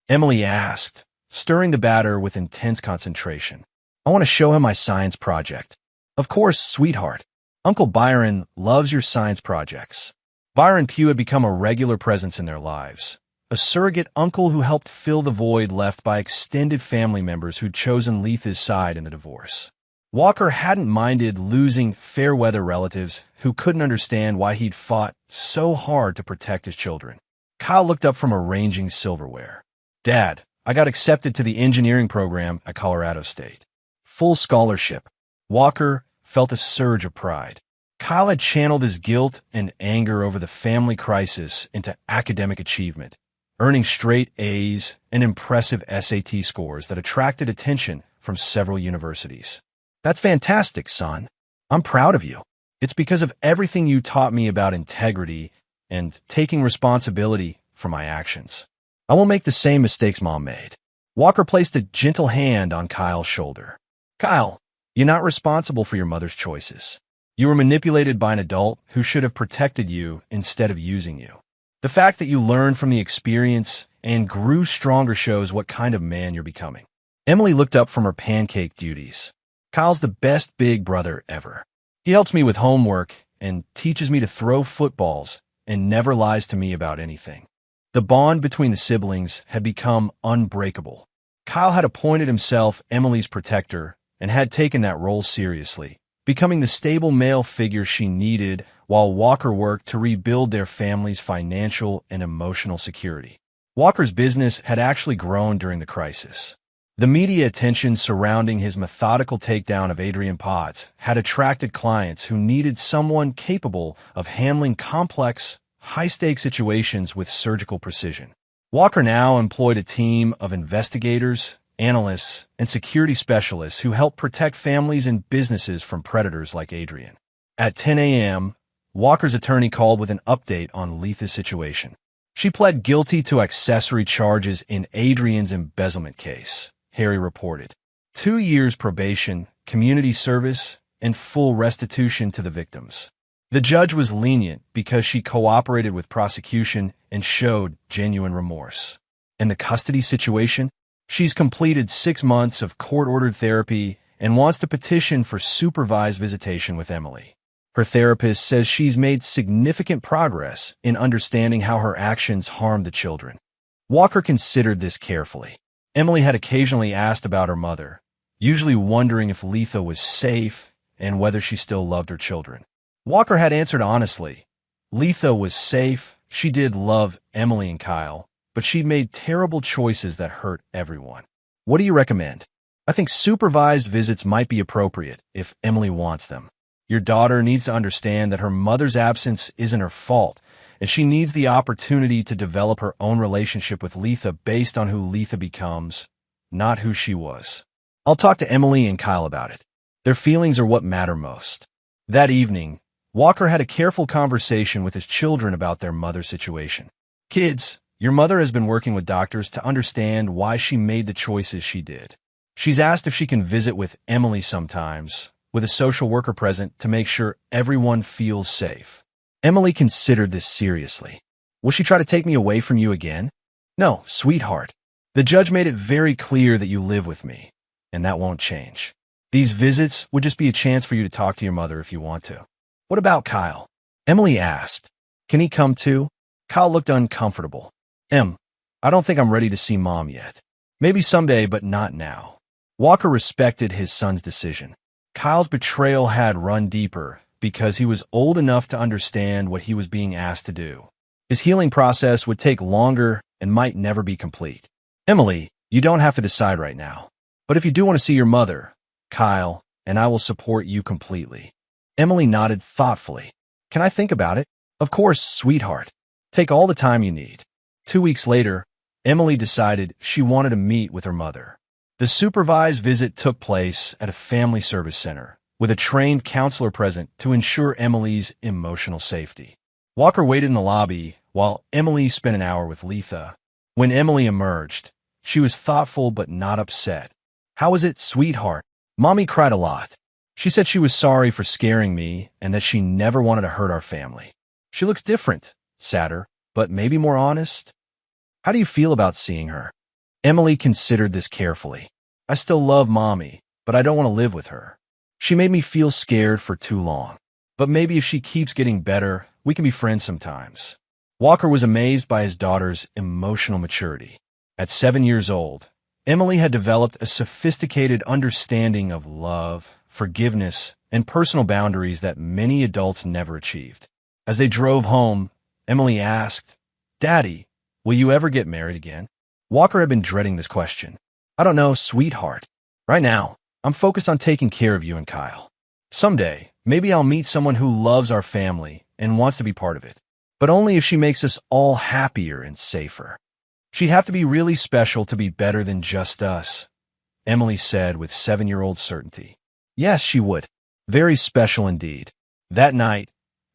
[SPEAKER 1] Emily asked, stirring the batter with intense concentration. "I want to show him my science project." "Of course, sweetheart. Uncle Byron loves your science projects." Byron Pugh had become a regular presence in their lives, a surrogate uncle who helped fill the void left by extended family members who'd chosen Letha's side in the divorce. Walker hadn't minded losing fair-weather relatives who couldn't understand why he'd fought so hard to protect his children. Kyle looked up from arranging silverware. "Dad, I got accepted to the engineering program at Colorado State. Full scholarship." Walker felt a surge of pride. Kyle had channeled his guilt and anger over the family crisis into academic achievement, earning straight A's and impressive SAT scores that attracted attention from several universities. "That's fantastic, son. I'm proud of you. It's because of everything you taught me about integrity and taking responsibility for my actions. I won't make the same mistakes Mom made." Walker placed a gentle hand on Kyle's shoulder. "Kyle, you're not responsible for your mother's choices. You were manipulated by an adult who should have protected you instead of using you. The fact that you learned from the experience and grew stronger shows what kind of man you're becoming." Emily looked up from her pancake duties. "Kyle's the best big brother ever. He helps me with homework and teaches me to throw footballs and never lies to me about anything." The bond between the siblings had become unbreakable. Kyle had appointed himself Emily's protector and had taken that role seriously, becoming the stable male figure she needed while Walker worked to rebuild their family's financial and emotional security. Walker's business had actually grown during the crisis. The media attention surrounding his methodical takedown of Adrian Potts had attracted clients who needed someone capable of handling complex, high-stakes situations with surgical precision. Walker now employed a team of investigators, analysts, and security specialists who help protect families and businesses from predators like Adrian. At 10 a.m., Walker's attorney called with an update on Letha's situation. She pled guilty to accessory charges in Adrian's embezzlement case, Harry reported. 2 years probation, community service, and full restitution to the victims. The judge was lenient because she cooperated with prosecution and showed genuine remorse. And the custody situation? She's completed 6 months of court-ordered therapy and wants to petition for supervised visitation with Emily. Her therapist says she's made significant progress in understanding how her actions harm the children. Walker considered this carefully. Emily had occasionally asked about her mother, usually wondering if Letha was safe and whether she still loved her children. Walker had answered honestly. Letha was safe, she did love Emily and Kyle, but she'd made terrible choices that hurt everyone. What do you recommend? I think supervised visits might be appropriate if Emily wants them. Your daughter needs to understand that her mother's absence isn't her fault, and she needs the opportunity to develop her own relationship with Letha based on who Letha becomes, not who she was. I'll talk to Emily and Kyle about it. Their feelings are what matter most. That evening, Walker had a careful conversation with his children about their mother's situation. Kids, your mother has been working with doctors to understand why she made the choices she did. She's asked if she can visit with Emily sometimes, with a social worker present to make sure everyone feels safe. Emily considered this seriously. Will she try to take me away from you again? No, sweetheart. The judge made it very clear that you live with me, and that won't change. These visits would just be a chance for you to talk to your mother if you want to. What about Kyle? Emily asked. Can he come too? Kyle looked uncomfortable. I don't think I'm ready to see Mom yet. Maybe someday, but not now. Walker respected his son's decision. Kyle's betrayal had run deeper because he was old enough to understand what he was being asked to do. His healing process would take longer and might never be complete. Emily, you don't have to decide right now. But if you do want to see your mother, Kyle and I will support you completely. Emily nodded thoughtfully. Can I think about it? Of course, sweetheart. Take all the time you need. 2 weeks later, Emily decided she wanted to meet with her mother. The supervised visit took place at a family service center, with a trained counselor present to ensure Emily's emotional safety. Walker waited in the lobby while Emily spent an hour with Letha. When Emily emerged, she was thoughtful but not upset. How was it, sweetheart? Mommy cried a lot. She said she was sorry for scaring me and that she never wanted to hurt our family. She looks different, sadder, but maybe more honest. How do you feel about seeing her? Emily considered this carefully. I still love Mommy, but I don't want to live with her. She made me feel scared for too long. But maybe if she keeps getting better, we can be friends sometimes. Walker was amazed by his daughter's emotional maturity. At 7 years old, Emily had developed a sophisticated understanding of love, forgiveness, and personal boundaries that many adults never achieved. As they drove home, Emily asked, Daddy, will you ever get married again? Walker had been dreading this question. I don't know, sweetheart. Right now, I'm focused on taking care of you and Kyle. Someday, maybe I'll meet someone who loves our family and wants to be part of it. But only if she makes us all happier and safer. She'd have to be really special to be better than just us, Emily said with 7-year-old certainty. Yes, she would. Very special indeed. That night,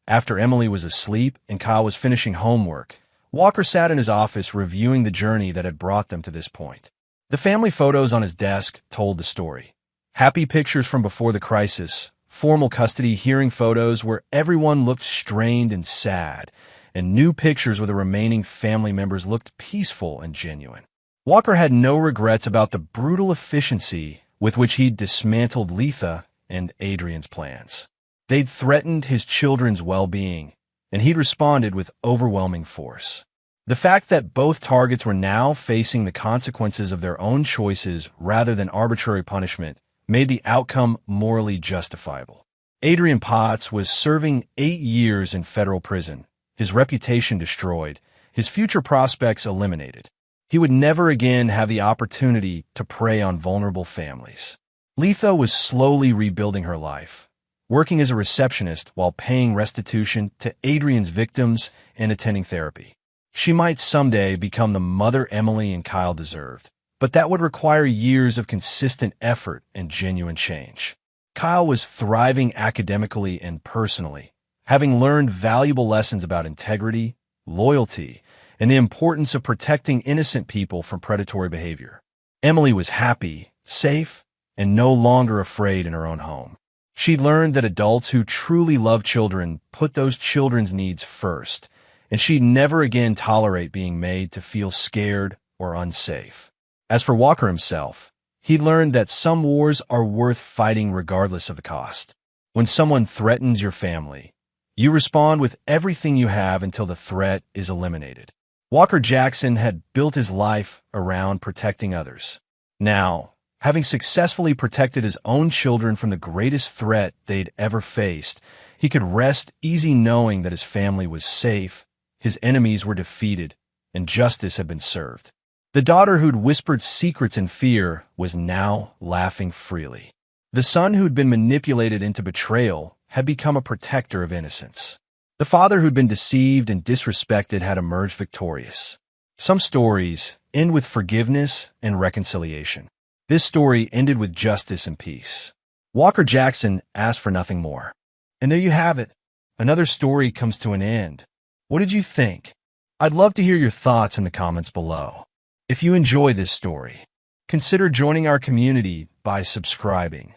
[SPEAKER 1] after Emily was asleep and Kyle was finishing homework, Walker sat in his office reviewing the journey that had brought them to this point. The family photos on his desk told the story. Happy pictures from before the crisis, formal custody hearing photos where everyone looked strained and sad, and new pictures where the remaining family members looked peaceful and genuine. Walker had no regrets about the brutal efficiency with which he'd dismantled Letha and Adrian's plans. They'd threatened his children's well-being, and he'd responded with overwhelming force. The fact that both targets were now facing the consequences of their own choices rather than arbitrary punishment made the outcome morally justifiable. Adrian Potts was serving 8 years in federal prison, his reputation destroyed, his future prospects eliminated. He would never again have the opportunity to prey on vulnerable families. Letha was slowly rebuilding her life, working as a receptionist while paying restitution to Adrian's victims and attending therapy. She might someday become the mother Emily and Kyle deserved, but that would require years of consistent effort and genuine change. Kyle was thriving academically and personally, having learned valuable lessons about integrity, loyalty, and the importance of protecting innocent people from predatory behavior. Emily was happy, safe, and no longer afraid in her own home. She learned that adults who truly love children put those children's needs first, and she'd never again tolerate being made to feel scared or unsafe. As for Walker himself, he learned that some wars are worth fighting regardless of the cost. When someone threatens your family, you respond with everything you have until the threat is eliminated. Walker Jackson had built his life around protecting others. Now, having successfully protected his own children from the greatest threat they'd ever faced, he could rest easy knowing that his family was safe, his enemies were defeated, and justice had been served. The daughter who'd whispered secrets in fear was now laughing freely. The son who'd been manipulated into betrayal had become a protector of innocence. The father who'd been deceived and disrespected had emerged victorious. Some stories end with forgiveness and reconciliation. This story ended with justice and peace. Walker Jackson asked for nothing more. And there you have it. Another story comes to an end. What did you think? I'd love to hear your thoughts in the comments below. If you enjoy this story, consider joining our community by subscribing.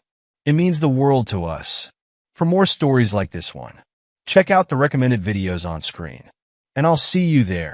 [SPEAKER 1] It means the world to us. For more stories like this one, check out the recommended videos on screen. And I'll see you there.